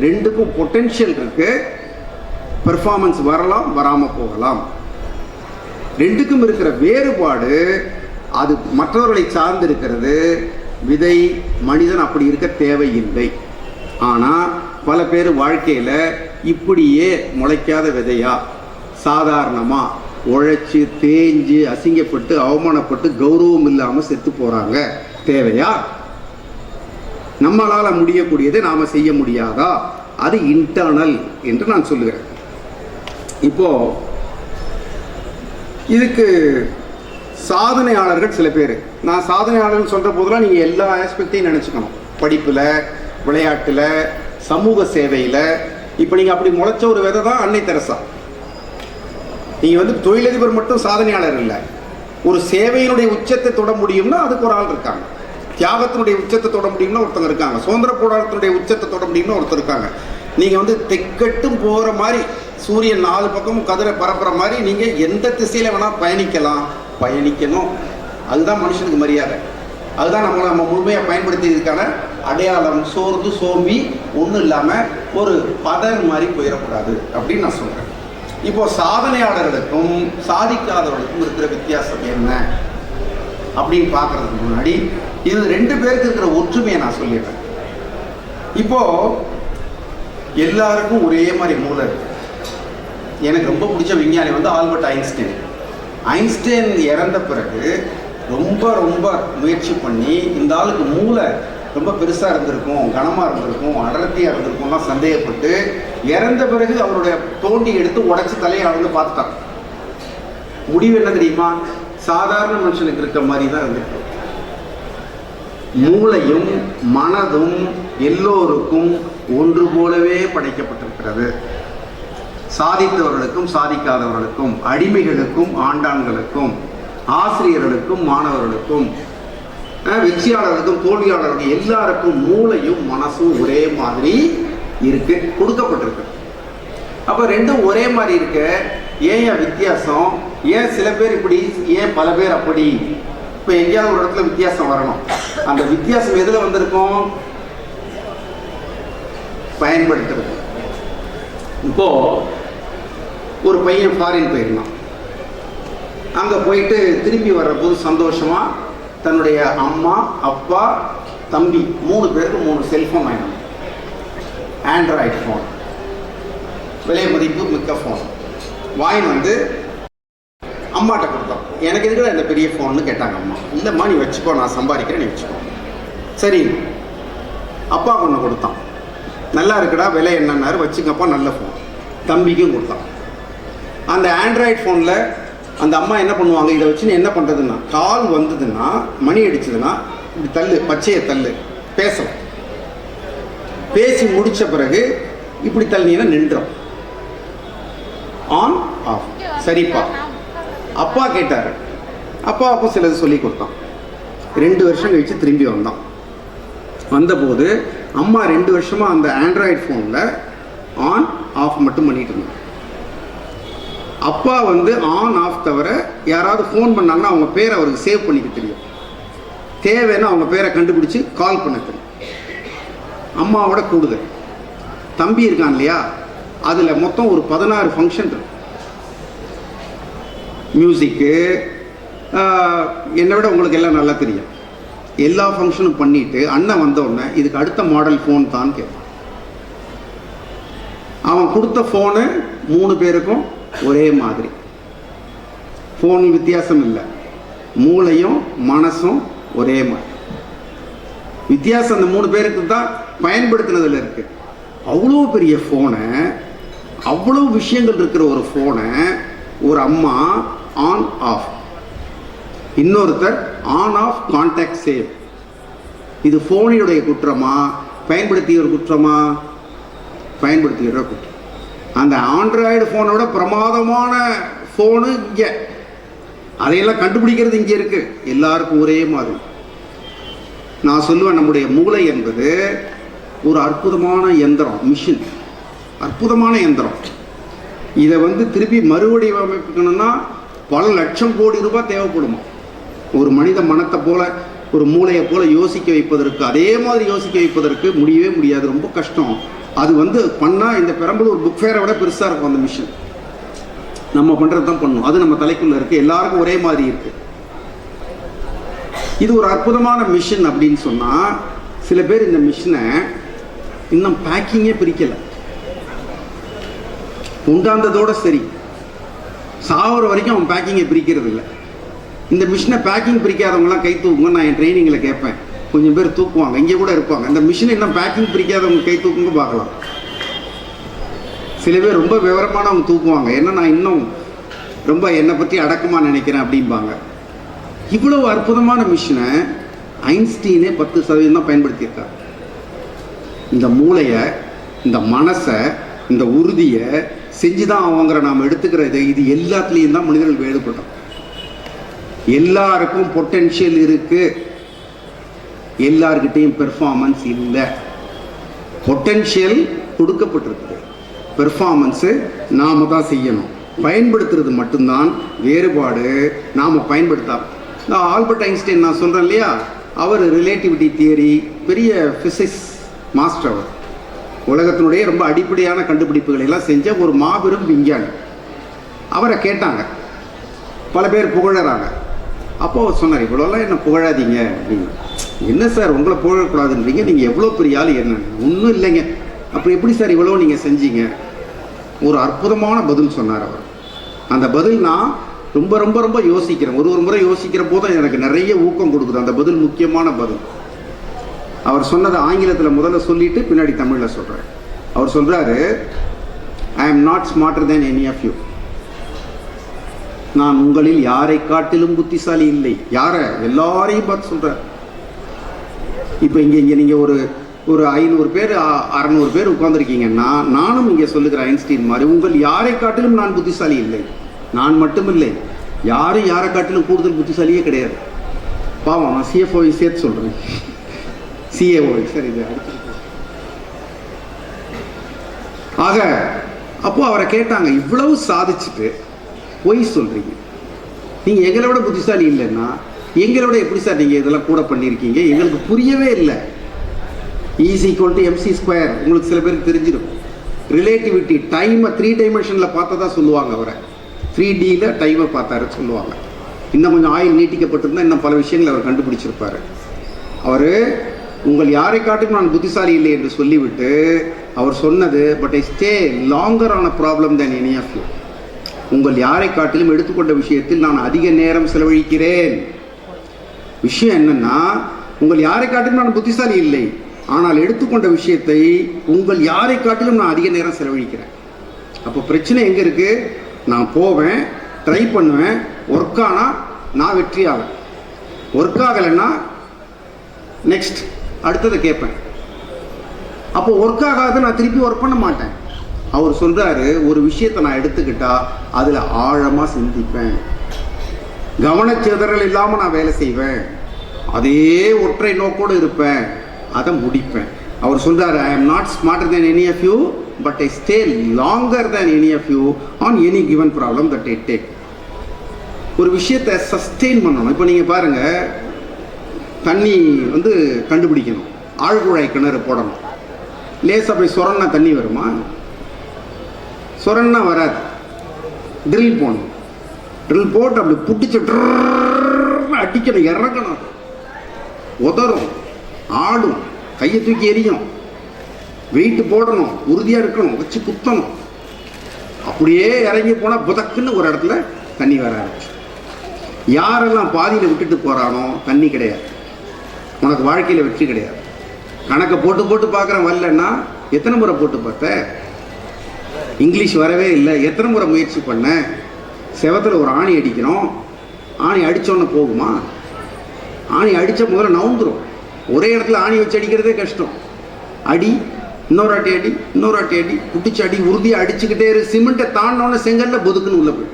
ரெண்டுக்கும் பொட்டென்ஷியல் இருக்கு. பெர்ஃபார்மன்ஸ் வரலாம், வராமல் போகலாம். ரெண்டுக்கும் இருக்கிற வேறுபாடு அது மற்றவர்களை சார்ந்து இருக்கிறது. விதை மனிதன் அப்படி இருக்க தேவையில்லை. ஆனால் பல பேர் வாழ்க்கையில் இப்படியே முளைக்காத விதையா சாதாரணமாக உழைச்சி தேஞ்சு அசிங்கப்பட்டு அவமானப்பட்டு கௌரவம் இல்லாமல் செத்து போகிறாங்க. தேவையா? நம்மளால் முடியக்கூடியதை நாம் செய்ய முடியாதா? அது இன்டர்னல் என்று நான் சொல்லுகிறேன். இப்போ இதுக்கு சாதனையாளர்கள் சில பேர், நான் சாதனையாளர்கள் சொல்கிற போதெல்லாம் நீங்கள் எல்லா ஆஸ்பெக்டையும் நினச்சிக்கணும். படிப்பில், விளையாட்டில், சமூக சேவையில். இப்போ நீங்கள் அப்படி முளைச்ச ஒரு விதை தான் அன்னை தெரசா. நீங்கள் வந்து தொழிலதிபர் மட்டும் சாதனையாளர் இல்லை, ஒரு சேவையினுடைய உச்சத்தை தொட முடியும்னா அதுக்கு ஒரு ஆள் இருக்காங்க. தியாகத்தினுடைய உச்சத்தை தொட முடியும்னா ஒருத்தங்க இருக்காங்க. சுதந்திர போராட்டத்தினுடைய உச்சத்தை தொட முடியும்னா ஒருத்தர் இருக்காங்க. நீங்கள் வந்து தெக்கட்டும் போகிற மாதிரி சூரியன் 4 பக்கமும் கதிரை பரப்புற மாதிரி நீங்கள் எந்த திசையில் வேணால் பயணிக்கணும். அதுதான் மனுஷனுக்கு மரியாதை. அதுதான் நம்ம முழுமையாக பயன்படுத்தியதுக்கான அடையாளம். சோர்ந்து சோம்பி ஒன்றும் இல்லாமல் ஒரு பதர் மாதிரி போயிடக்கூடாது அப்படின்னு நான் சொல்கிறேன். இப்போது சாதனையாளர்களுக்கும் சாதிக்காதவர்களுக்கும் இருக்கிற வித்தியாசம் என்ன அப்படின்னு பார்க்குறதுக்கு முன்னாடி இது 2 பேருக்கு இருக்கிற ஒற்றுமையை நான் சொல்லிடுறேன். இப்போது எல்லாருக்கும் ஒரே மாதிரி மூளை இருக்கு. எனக்கு ரொம்ப பிடிச்ச விஞ்ஞானி வந்து ஆல்பர்ட் ஐன்ஸ்டைன். ஐன்ஸ்டைன் இறந்த பிறகு ரொம்ப முயற்சி பண்ணி இந்த ஆளுக்கு மூளை ரொம்ப பெருசாக இருந்திருக்கும், கனமாக இருந்திருக்கும், அடர்த்தியாக இருந்திருக்கும்லாம் சந்தேகப்பட்டு இறந்த பிறகு அவருடைய தோண்டி எடுத்து உடச்சி தலையை அளந்து பார்த்துட்டான். முடிவு என்ன தெரியுமா? சாதாரண மனுஷனுக்கு இருக்க மாதிரி தான் இருந்திருக்கும். மூளையும் மனதும் எல்லோருக்கும் ஒன்று போலவே படைக்கப்பட்டிருக்கிறது. சாதித்தவர்களுக்கும் சாதிக்காதவர்களுக்கும், அடிமைகளுக்கும் ஆண்டான்களுக்கும், ஆசிரியர்களுக்கும் மாணவர்களுக்கும், வெற்றியாளர்களுக்கும் தோல்வியாளர்களுக்கும் எல்லாருக்கும் மூளையும் மனசும் ஒரே மாதிரி இருக்கு, கொடுக்கப்பட்டிருக்கு. அப்போ 2ம் ஒரே மாதிரி இருக்க ஏன் வித்தியாசம்? ஏன் சில பேர் இப்படி, ஏன் பல பேர் அப்படி? இப்போ எங்கேயாவது ஒரு இடத்துல வித்தியாசம் வரணும். அந்த வித்தியாசம் எதில் வந்திருக்கும்? பயன்படுத்துறது. இப்போ ஒரு பையன் ஃபாரின் போயிருந்தான். அங்கே போயிட்டு திரும்பி வர்றபோது சந்தோஷமாக தன்னுடைய அம்மா, அப்பா, தம்பி 3 பேருக்கு 3 செல்ஃபோன் வாங்கினாங்க. ஆண்ட்ராய்டு ஃபோன், விலை மதிப்பு மிக்க ஃபோன் வாங்கின்னு வந்து அம்மாட்ட கொடுத்தோம். எனக்கு இருக்கிற இந்த பெரிய ஃபோன்னு கேட்டாங்க அம்மா. இல்லைம்மா நீ வச்சுக்கோ, நான் சம்பாதிக்கிறேன், நீ வச்சுக்கோ. சரி, அப்பா ஒன்று கொடுத்தான். நல்லா இருக்குடா, விலை என்னன்னாரு, வச்சுக்கப்பா, நல்ல ஃபோன். தம்பிக்கும் கொடுத்தான். அந்த ஆண்ட்ராய்டு ஃபோனில் அந்த அம்மா என்ன பண்ணுவாங்க, இதை வச்சு நீ என்ன பண்ணுறதுன்னா, கால் வந்ததுன்னா, மணி அடிச்சதுன்னா இப்படி தள்ளு, பச்சையை தள்ளு, பேசலாம். பேசி முடித்த பிறகு இப்படி தள்ளினீங்கன்னா நின்றோம். On off. சரிப்பா. அப்பா கேட்டார். அப்போ சிலது சொல்லி கொடுத்தான். 2 வருஷம் கழித்து திரும்பி வந்தான். வந்தபோது அம்மா 2 வருஷமாக அந்த ஆண்ட்ராய்டு ஃபோனில் ஆன் ஆஃப் மட்டும் பண்ணிட்டு இருந்தாங்க. அப்பா வந்து ஆன் ஆஃப் தவிர யாராவது ஃபோன் பண்ணாங்கன்னா அவங்க பேரை அவருக்கு சேவ் பண்ணிக்க தெரியும். தேவைன்னா அவங்க பேரை கண்டுபிடிச்சி கால் பண்ண தெரியும். அம்மாவோட கூடுதல். தம்பி இருக்கான் இல்லையா, அதில் மொத்தம் ஒரு 16 ஃபங்க்ஷன் இருக்கு. மியூசிக்கு என்னை விட உங்களுக்கு எல்லாம் நல்லா தெரியும். எல்லா ஃபங்க்ஷனும் பண்ணிவிட்டு அண்ணன் வந்தவுடனே இதுக்கு அடுத்த மாடல் ஃபோன் தான் கேட்பான். அவன் கொடுத்த ஃபோனு 3 பேருக்கும் ஒரே மாதிரி. ஃபோன் வித்தியாசம் இல்லை, மூளையும் மனசும் ஒரே மாதிரி. வித்தியாசம் அந்த 3 பேருக்கு தான் பயன்படுத்தினதில் இருக்கு. அவ்வளோ பெரிய ஃபோனை, அவ்வளோ விஷயங்கள் இருக்கிற ஒரு ஃபோனை ஒரு அம்மா ஆன் ஆஃப், இன்னொருத்தர் ஆன் ஆஃப் கான்டாக்ட் சேவ். இது ஃபோனினுடைய குற்றமா, பயன்படுத்திய ஒரு குற்றமா? பயன்படுத்திய குற்றம். அந்த ஆண்ட்ராய்டு ஃபோனோட பிரமாதமான ஃபோனு இங்கே, அதையெல்லாம் கண்டுபிடிக்கிறது இங்கே இருக்கு. எல்லாருக்கும் ஒரே மாதிரி. நான் சொல்லுவேன், நம்முடைய மூளை என்பது ஒரு அற்புதமான எந்திரம், மிஷின், அற்புதமான எந்திரம். இதை வந்து திருப்பி மறுவடிவமைக்கணும்னா பல லட்சம் கோடி ரூபாய் தேவைப்படுமா. ஒரு மனித மனத்தை போல, ஒரு மூளையை போல யோசிக்க வைப்பதற்கு, அதே மாதிரி யோசிக்க வைப்பதற்கு முடியவே முடியாது, ரொம்ப கஷ்டம். அது வந்து பண்ணால் இந்த பெரம்பலூர் புக் ஃபேரை விட பெருசாக இருக்கும் அந்த மிஷின். நம்ம பண்ணுறது தான் பண்ணணும். அது நம்ம தலைக்குள்ளே இருக்குது, எல்லாருக்கும் ஒரே மாதிரி இருக்குது. இது ஒரு அற்புதமான மிஷின் அப்படின்னு சொன்னால், சில பேர் இந்த மிஷினை இன்னும் பேக்கிங்கே பிரிக்கலை, உண்டாந்ததோட சரி, சாவர வரைக்கும் அவன் பேக்கிங்கை பிரிக்கிறது இல்லை. இந்த மிஷினை பேக்கிங் பிரிக்காதவங்களாம் கை தூக்குங்க, நான் என் ட்ரைனிங்கில் கேட்பேன். கொஞ்சம் பேர் தூக்குவாங்க, இங்கே கூட இருப்பாங்க. இந்த மிஷினை இன்னும் பேக்கிங் பிரிக்காதவங்க கை தூக்குங்க பார்க்கலாம். சில பேர் ரொம்ப விவரமானவங்க தூக்குவாங்க, ஏன்னா நான் இன்னும் ரொம்ப என்னை பற்றி அடக்கமாக நினைக்கிறேன் அப்படிம்பாங்க. இவ்வளவு அற்புதமான மிஷினை ஐன்ஸ்டீனே 10% தான் பயன்படுத்தியிருக்கார். இந்த மூளையை, இந்த மனசை, இந்த உறுதியை செஞ்சுதான் அவங்கிற நாம் எடுத்துக்கிறது, இது எல்லாத்துலேயும் தான் மனிதர்கள் வேறுபட்டோம். எல்லாருக்கும் பொட்டென்ஷியல் இருக்கு, எல்லார்கிட்டையும் பெர்ஃபார்மன்ஸ் இல்லை. பொட்டென்ஷியல் கொடுக்கப்பட்டிருக்கு, பெர்ஃபார்மன்ஸு நாம தான் செய்யணும். பயன்படுத்துறது மட்டும்தான் வேறுபாடு. நாம் பயன்படுத்தாம, இந்த ஆல்பர்ட் ஐன்ஸ்டைன் நான் சொல்கிறேன் இல்லையா, அவர் ரிலேட்டிவிட்டி தியரி பெரிய ஃபிசிக்ஸ் மாஸ்டர். அவர் உலகத்தினுடைய ரொம்ப அடிப்படையான கண்டுபிடிப்புகளை எல்லாம் செஞ்ச ஒரு மாபெரும் விஞ்ஞானி. அவரை கேட்டாங்க, பல பேர் புகழறாங்க. அப்போ அவர் சொன்னார், இவ்வளோலாம் என்ன புகழாதீங்க அப்படின்னு. என்ன சார் உங்களை புகழக்கூடாதுன்றீங்க, நீங்கள் எவ்வளோ பெரிய ஆள், என்ன ஒன்றும் இல்லைங்க, அப்போ எப்படி சார் இவ்வளோ நீங்கள் செஞ்சீங்க? ஒரு அற்புதமான பதில் சொன்னார் அவர். அந்த பதில் நான் ரொம்ப ரொம்ப ரொம்ப யோசிக்கிறேன். ஒரு முறை யோசிக்கிற போதும் எனக்கு நிறைய ஊக்கம் கொடுக்குது அந்த பதில். முக்கியமான பதில். அவர் சொன்னதை ஆங்கிலத்தில் முதல்ல சொல்லிட்டு பின்னாடி தமிழில் சொல்கிறேன். அவர் சொல்கிறாரு, I am not smarter than any of you. நான் உங்களில் யாரை காட்டிலும் புத்திசாலி இல்லை. யாரை? எல்லாரையும் பார்த்து சொல்கிறார். இப்போ இங்கே நீங்கள் ஒரு 500 பேர் 600 பேர் உட்கார்ந்துருக்கீங்கன்னா, நானும் இங்கே சொல்லுகிற ஐன்ஸ்டீன் மாதிரி உங்கள் யாரை காட்டிலும் நான் புத்திசாலி இல்லை. நான் மட்டும் இல்லை, யாரும் யாரை காட்டிலும் கூடுதல் புத்திசாலியே கிடையாது. பாவம், நான் சிஎஃப்ஓவை சேர்த்து சொல்கிறேன். சிஏஓவை சார், இது ஆக. அப்போ அவரை கேட்டாங்க, இவ்வளவு சாதிச்சுட்டு பொய் சொல்றீங்க, நீங்கள் எங்களை விட புத்திசாலி இல்லைன்னா எங்களை விட எப்படி சார் நீங்கள் இதெல்லாம் கூட பண்ணியிருக்கீங்க? எங்களுக்கு புரியவே இல்லை. E = mc². உங்களுக்கு சில பேருக்கு தெரிஞ்சிடும். ரிலேட்டிவிட்டி டைமை 3 டைமென்ஷனில் பார்த்ததா சொல்லுவாங்க. அவரை 3Dயில் டைமை பார்த்தாரு சொல்லுவாங்க. இன்னும் கொஞ்சம் ஆயில் நீட்டிக்கப்பட்டிருந்தால் இன்னும் பல விஷயங்களை அவர் கண்டுபிடிச்சிருப்பார். அவர் உங்கள் யாரை காட்டிலும் நான் புத்திசாலி இல்லை என்று சொல்லிவிட்டு அவர் சொன்னது, but I stay longer on a problem than any of you. உங்கள் யாரை காட்டிலும் எடுத்துக்கொண்ட விஷயத்தில் நான் அதிக நேரம் செலவழிக்கிறேன். விஷயம் என்னன்னா, உங்கள் யாரை காட்டிலும் நான் புத்திசாலி இல்லை, ஆனால் எடுத்துக்கொண்ட விஷயத்தை உங்கள் யாரை காட்டிலும் நான் அதிக நேரம் செலவழிக்கிறேன். அப்போ பிரச்சனை எங்கே இருக்குது? நான் போவேன், ட்ரை பண்ணுவேன், ஒர்க் ஆனால் நான் வெற்றி ஆவேன், ஒர்க் ஆகலைன்னா நெக்ஸ்ட் அடுத்ததை கேட்பேன். அப்போ ஒர்க் ஆகாத நான் திருப்பி ஒர்க் பண்ண மாட்டேன். அவர் சொல்கிறாரு, ஒரு விஷயத்தை நான் எடுத்துக்கிட்டா அதில் ஆழமாக சிந்திப்பேன், கவனச்சிதறல் இல்லாமல் நான் வேலை செய்வேன், அதே ஒற்றை நோக்கோடு இருப்பேன், அதை முடிப்பேன். அவர் சொல்கிறார், I am not smarter than any of you, but I stay longer than any of you on any given problem that I take. ஒரு விஷயத்தை சஸ்டெயின் பண்ணணும். இப்போ நீங்கள் பாருங்கள், தண்ணி கண்டுபிடிக்கணும், ஆழ்குழாய் கிணறு போடணும். லேசாக போய் சொரன்னா தண்ணி வருமா? சொரன்னா வராது. ட்ரில் போடணும், ட்ரில் போட்டு அப்படி புட்டிச்சு அடிக்கணும், இறக்கணும், உதறும், ஆடும், கையை தூக்கி எரியும், வெயிட்டு போடணும், உறுதியாக இருக்கணும், வச்சு குத்தணும். அப்படியே இறங்கி போனால் புதக்குன்னு ஒரு இடத்துல தண்ணி வர ஆரம்பிச்சு. யாரெல்லாம் பாதியில் விட்டுட்டு போகிறானோ தண்ணி கிடையாது, உனக்கு வாழ்க்கையில் வெற்றி கிடையாது. கணக்கை போட்டு போட்டு பார்க்குறேன், வரலன்னா எத்தனை முறை போட்டு பார்த்த? இங்கிலீஷ் வரவே இல்லை, எத்தனை முறை முயற்சி பண்ண? செவத்தில் ஒரு ஆணி அடிக்கிறோம், ஆணி அடித்தோன்னு போகுமா? ஆணி அடித்த முதல்ல நவுந்துடும். ஒரே இடத்துல ஆணி வச்சு அடிக்கிறதே கஷ்டம். அடி, இன்னொரு அடி அடி, இன்னொரு அடி அடி, புட்டிச்சு அடி, உறுதியாக அடிச்சுக்கிட்டே இரு. சிமெண்ட்டை தாண்டினோன்னு செங்கல்ல பொதுக்குன்னு உள்ள போய்.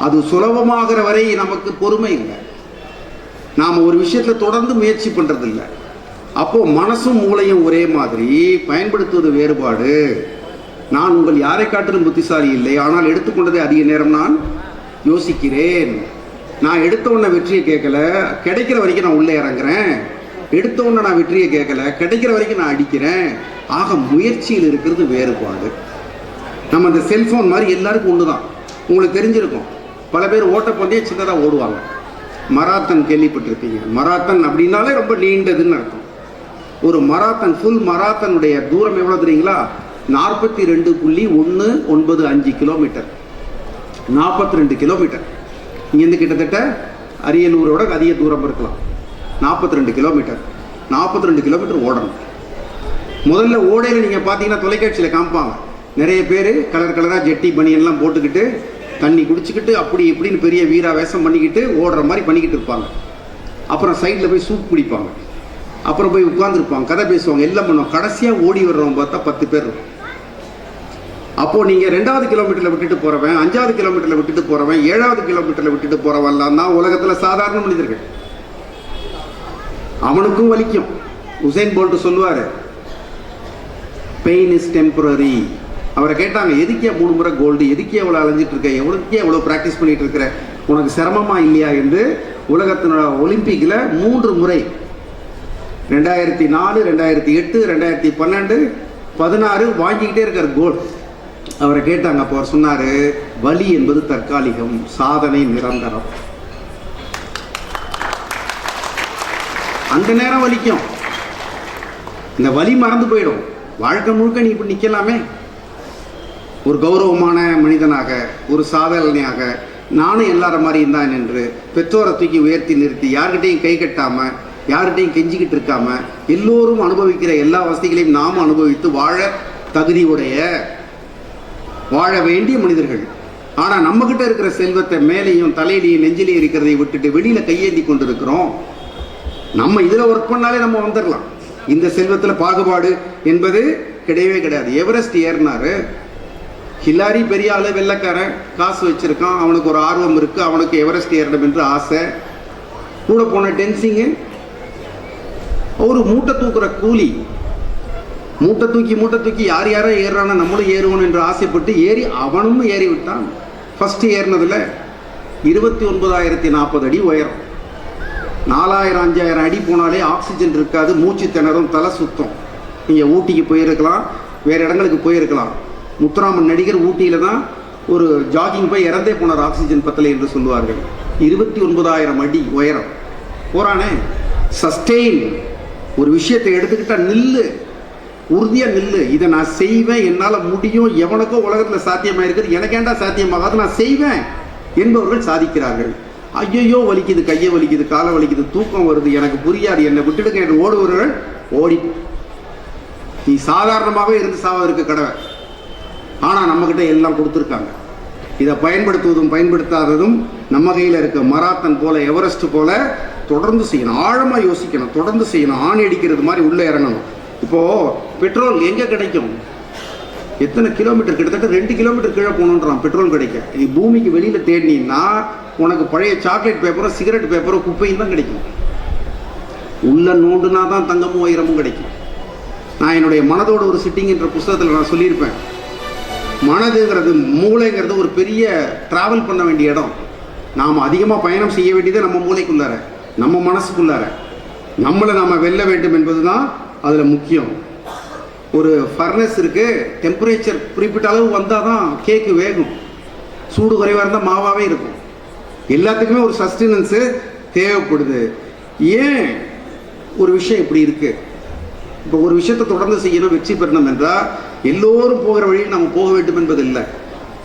அது சுலபமாகிற வரை நமக்கு பொறுமை இல்லை, நாம் ஒரு விஷயத்தில் தொடர்ந்து முயற்சி பண்ணுறதில்லை. அப்போது மனசும் மூளையும் ஒரே மாதிரி, பயன்படுத்துவது வேறுபாடு. நான் உங்கள் யாரை காட்டிலும் புத்திசாலி இல்லை, ஆனால் எடுத்துக்கொண்டதை அதிக நேரம் நான் யோசிக்கிறேன். நான் எடுத்த உடனே வெற்றியை கேட்கல, கிடைக்கிற வரைக்கும் நான் உள்ளே இறங்குறேன். எடுத்த உடனே நான் வெற்றியை கேட்கல, கிடைக்கிற வரைக்கும் நான் அடிக்கிறேன். ஆக முயற்சியில் இருக்கிறது வேறுபாடு. நம்ம அந்த செல்ஃபோன் மாதிரி எல்லாருக்கும் ஒன்று தான். உங்களுக்கு தெரிஞ்சிருக்கும், பல பேர் ஓட்டப்பந்தயம் சின்னதாக ஓடுவாங்க, மராத்தன் கேள்விப்பட்டிருப்பீங்க. மராத்தன் அப்படின்னாலே ரொம்ப நீண்டதுன்னு அர்த்தம். ஒரு மராத்தன், ஃபுல் மராத்தனுடைய தூரம் எவ்வளோ தெரியுங்களா? 42.195 கிலோமீட்டர். 42 கிலோமீட்டர். இங்கேருந்து கிட்டத்தட்ட அரியலூரோட அதிக தூரம் இருக்கலாம். 42 கிலோமீட்டர். 42 கிலோமீட்டர் ஓடணும். முதல்ல ஓடையில் நீங்கள் பார்த்தீங்கன்னா தொலைக்காட்சியில் காமிப்பாங்க. நிறைய பேர் கலர் கலராக ஜெட்டி பனியன்லாம் போட்டுக்கிட்டு தண்ணி குடிச்சிக்கிட்டு அப்படி இப்படின்னு பெரிய வீரா வேஷம் பண்ணிக்கிட்டு ஓடுற மாதிரி பண்ணிக்கிட்டு இருப்பாங்க. அப்புறம் சைடில் போய் சூப் குடிப்பாங்க. அப்புறம் போய் உட்காந்துருப்பாங்க, கதை பேசுவாங்க, எல்லாம் பண்ணுவாங்க. கடைசியாக ஓடி வர்றவங்க பார்த்தா 10 பேர் இருக்கும். அப்போது நீங்கள் 2வது கிலோமீட்டரில் விட்டுட்டு போகிறவன், 5வது கிலோமீட்டரில் விட்டுட்டு போகிறவன், 7வது கிலோமீட்டரில் விட்டுட்டு போகிறவன்லாம் தான் உலகத்தில் சாதாரண மனிதர்கள். அவனுக்கும் வலிக்கும். உசைன் போல்ட் சொல்லுவார், பெயின் இஸ் டெம்பரரி. அவரை கேட்டாங்க, எதுக்கே 3 முறை கோல்டு, எதுக்கே எவ்வளோ அலைஞ்சிட்டு இருக்க, எவ்வளோக்கே எவ்வளோ ப்ராக்டிஸ் பண்ணிட்டு இருக்கிற, உனக்கு சிரமமா இல்லையா என்று. உலகத்தினோட ஒலிம்பிக்கில் 3 முறை 2004, 2008, 2012, 16 வாங்கிக்கிட்டே இருக்கார் கோல்டு. அவரை கேட்டாங்க, அப்போ அவர் சொன்னார், வலி என்பது தற்காலிகம், சாதனை நிரந்தரம். அந்த நேரம் வலிக்கும், இந்த வலி மறந்து போயிடும். வாழ்க்கை முழுக்க நீ இப்படி நிற்கலாமே. ஒரு கௌரவமான மனிதனாக, ஒரு சாதனையாக, நானும் எல்லார மாதிரி இருந்தான் என்று பெற்றோரை தூக்கி உயர்த்தி நிறுத்தி யார்கிட்டையும் கை கட்டாமல், யார்கிட்டையும் கெஞ்சிக்கிட்டு இருக்காம, எல்லோரும் அனுபவிக்கிற எல்லா வசதிகளையும் நாம் அனுபவித்து வாழ தகுதியுடைய, வாழ வேண்டிய மனிதர்கள். ஆனால் நம்மக்கிட்ட இருக்கிற செல்வத்தை மேலேயும் தலையிலையும் நெஞ்சிலையும் இருக்கிறதை விட்டுட்டு வெளியில் கையேந்தி கொண்டு இருக்கிறோம். நம்ம இதில் ஒர்க் பண்ணாலே நம்ம வந்துடலாம். இந்த செல்வத்தில் பாகுபாடு என்பது கிடையவே கிடையாது. எவரெஸ்ட் ஏறினாரு ஹில்லாரி, பெரிய ஆளு, வெள்ளைக்காரன், காசு வச்சிருக்கான், அவனுக்கு ஒரு ஆர்வம் இருக்கு, அவனுக்கு எவரெஸ்ட் ஏறணும் என்று ஆசை. கூட போன டென்சிங்கு ஒரு மூட்டை தூக்குற கூலி, மூட்டை தூக்கி யார் யாரோ ஏறுறானா நம்மளும் ஏறுவோம் என்று ஆசைப்பட்டு ஏறி அவனும் ஏறி விட்டான். ஃபர்ஸ்ட் ஏறினதுல 29,040 அடி உயரம். 4000-5000 அடி போனாலே ஆக்சிஜன் இருக்காது, மூச்சு திணறும், தலை சுத்தம். நீங்கள் ஊட்டிக்கு போயிருக்கலாம், வேறு இடங்களுக்கு போயிருக்கலாம். முத்துராமன் நடிகர் ஊட்டியில் தான் ஒரு ஜாகிங் போய் இறந்தே போனார், ஆக்சிஜன் பத்தலை என்று சொல்லுவார்கள். 29,000 அடி உயரம் போறானே. சஸ்டெயின், ஒரு விஷயத்தை எடுத்துக்கிட்டா நில்லு, உறுதியாக நில்லு, இதை நான் செய்வேன், என்னால் முடியும், எவனுக்கோ உலகத்தில் சாத்தியமாக இருக்குது, எனக்கேண்டா சாத்தியமாகாது, நான் செய்வேன் என்பவர்கள் சாதிக்கிறார்கள். ஐயோ வலிக்குது, கையை வலிக்குது, காலை வலிக்குது, தூக்கம் வருது, எனக்கு புரியாது, என்னை விட்டுடுங்க என்று ஓடுவர்கள் ஓடி. நீ சாதாரணமாகவே இருந்து சாவதற்கு கடவை. ஆனால் நம்மக்கிட்ட எல்லாம் கொடுத்துருக்காங்க. இதை பயன்படுத்துவதும் பயன்படுத்தாததும் நம்ம கையில் இருக்க. மராத்தன் போல, எவரெஸ்ட் போல தொடர்ந்து செய்யணும், ஆழமாக யோசிக்கணும், தொடர்ந்து செய்யணும், ஆணி அடிக்கிறது மாதிரி உள்ளே இறங்கணும். இப்போது பெட்ரோல் எங்கே கிடைக்கும்? எத்தனை கிலோமீட்டர், கிட்டத்தட்ட 2 கிலோமீட்டர் கீழே போகணுன்றான் பெட்ரோல் கிடைக்க. நீ பூமிக்கு வெளியில் தேடினீன்னா உனக்கு பழைய சாக்லேட் பேப்பரோ சிகரெட் பேப்பரோ குப்பையும் தான் கிடைக்கும். உள்ள நோண்டுனா தான் தங்கமும் வைரமும் கிடைக்கும். நான் என்னுடைய மனதோட ஒரு சிட்டிங் என்ற புத்தகத்தில் நான் சொல்லியிருப்பேன், மனதுங்கிறது, மூளைங்கிறது ஒரு பெரிய ட்ராவல் பண்ண வேண்டிய இடம். நாம் அதிகமாக பயணம் செய்ய வேண்டியது நம்ம மூளைக்குள்ளார, நம்ம மனசுக்குள்ளார. நம்மளை நாம் வெல்ல வேண்டும் என்பது தான் அதில் முக்கியம். ஒரு ஃபர்னஸ் இருக்குது, டெம்பரேச்சர் குறிப்பிட்ட அளவு வந்தால் தான் கேக்கு வேகும். சூடு குறைவாக இருந்தால் மாவாகவே இருக்கும். எல்லாத்துக்குமே ஒரு சஸ்டெனன்ஸு தேவைப்படுது. ஏன் ஒரு விஷயம் இப்படி இருக்குது? இப்போ ஒரு விஷயத்தை தொடர்ந்து செய்யணும், வெற்றி பெறணும் என்றால் எல்லோரும் போகிற வழியில் நம்ம போக வேண்டும் என்பது இல்லை.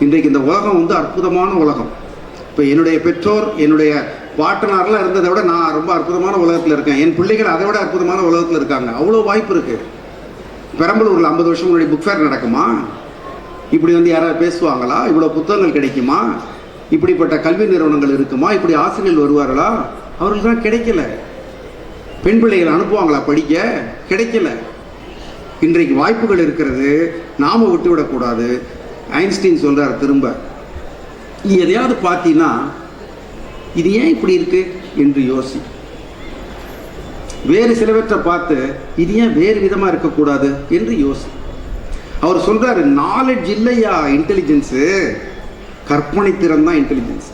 இன்றைக்கு இந்த உலகம் வந்து அற்புதமான உலகம். இப்போ என்னுடைய பெற்றோர், என்னுடைய பாட்டனாரெலாம் இருந்ததை விட நான் ரொம்ப அற்புதமான உலகத்தில் இருக்கேன். என் பிள்ளைகள் அதை விட அற்புதமான உலகத்தில் இருக்காங்க. அவ்வளோ வாய்ப்பு இருக்குது. பெரம்பலூரில் 50 வருஷம் முன்னாடி புக் ஃபேர் நடக்குமா? இப்படி வந்து யாராவது பேசுவாங்களா? இவ்வளோ புத்தகங்கள் கிடைக்குமா? இப்படிப்பட்ட கல்வி நிறுவனங்கள் இருக்குமா? இப்படி ஆசிரியர்கள் வருவார்களா? அவர்களுக்கு கிடைக்கல. பெண் பிள்ளைகள் அனுப்புவாங்களா படிக்க? கிடைக்கல. இன்றைக்கு வாய்ப்புகள் இருக்கிறது, நாம விட்டுவிடக்கூடாது. ஐன்ஸ்டீன் சொல்றார் திரும்ப, நீ எதையாவது பார்த்தீங்கன்னா இது ஏன் இப்படி இருக்கு என்று யோசி. வேறு சிலவற்றை பார்த்து இது ஏன் வேறு விதமா இருக்கக்கூடாது என்று யோசி. அவர் சொல்றாரு, நாலேஜ் இல்லையா இன்டெலிஜென்ஸு, கற்பனை திறன் தான் intelligence.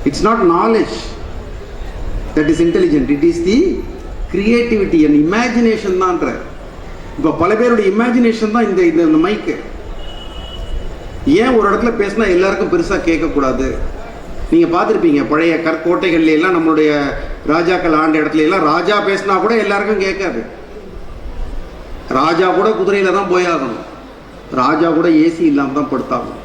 It's not knowledge that is intelligent, it is the creativity and imagination தான்ற. இப்போ பல பேருடைய இமேஜினேஷன் தான் இந்த மைக்கு. ஏன் ஒரு இடத்துல பேசினா எல்லாருக்கும் பெருசாக கேட்கக்கூடாது? நீங்கள் பார்த்துருப்பீங்க பழைய கற்கோட்டைகள்ல எல்லாம் நம்மளுடைய ராஜாக்கள் ஆண்ட இடத்துல எல்லாம் ராஜா பேசினா கூட எல்லாருக்கும் கேட்காது. ராஜா கூட குதிரையில் தான் போயாகணும், ராஜா கூட ஏசி இல்லாமல் தான் படுத்தாகணும்,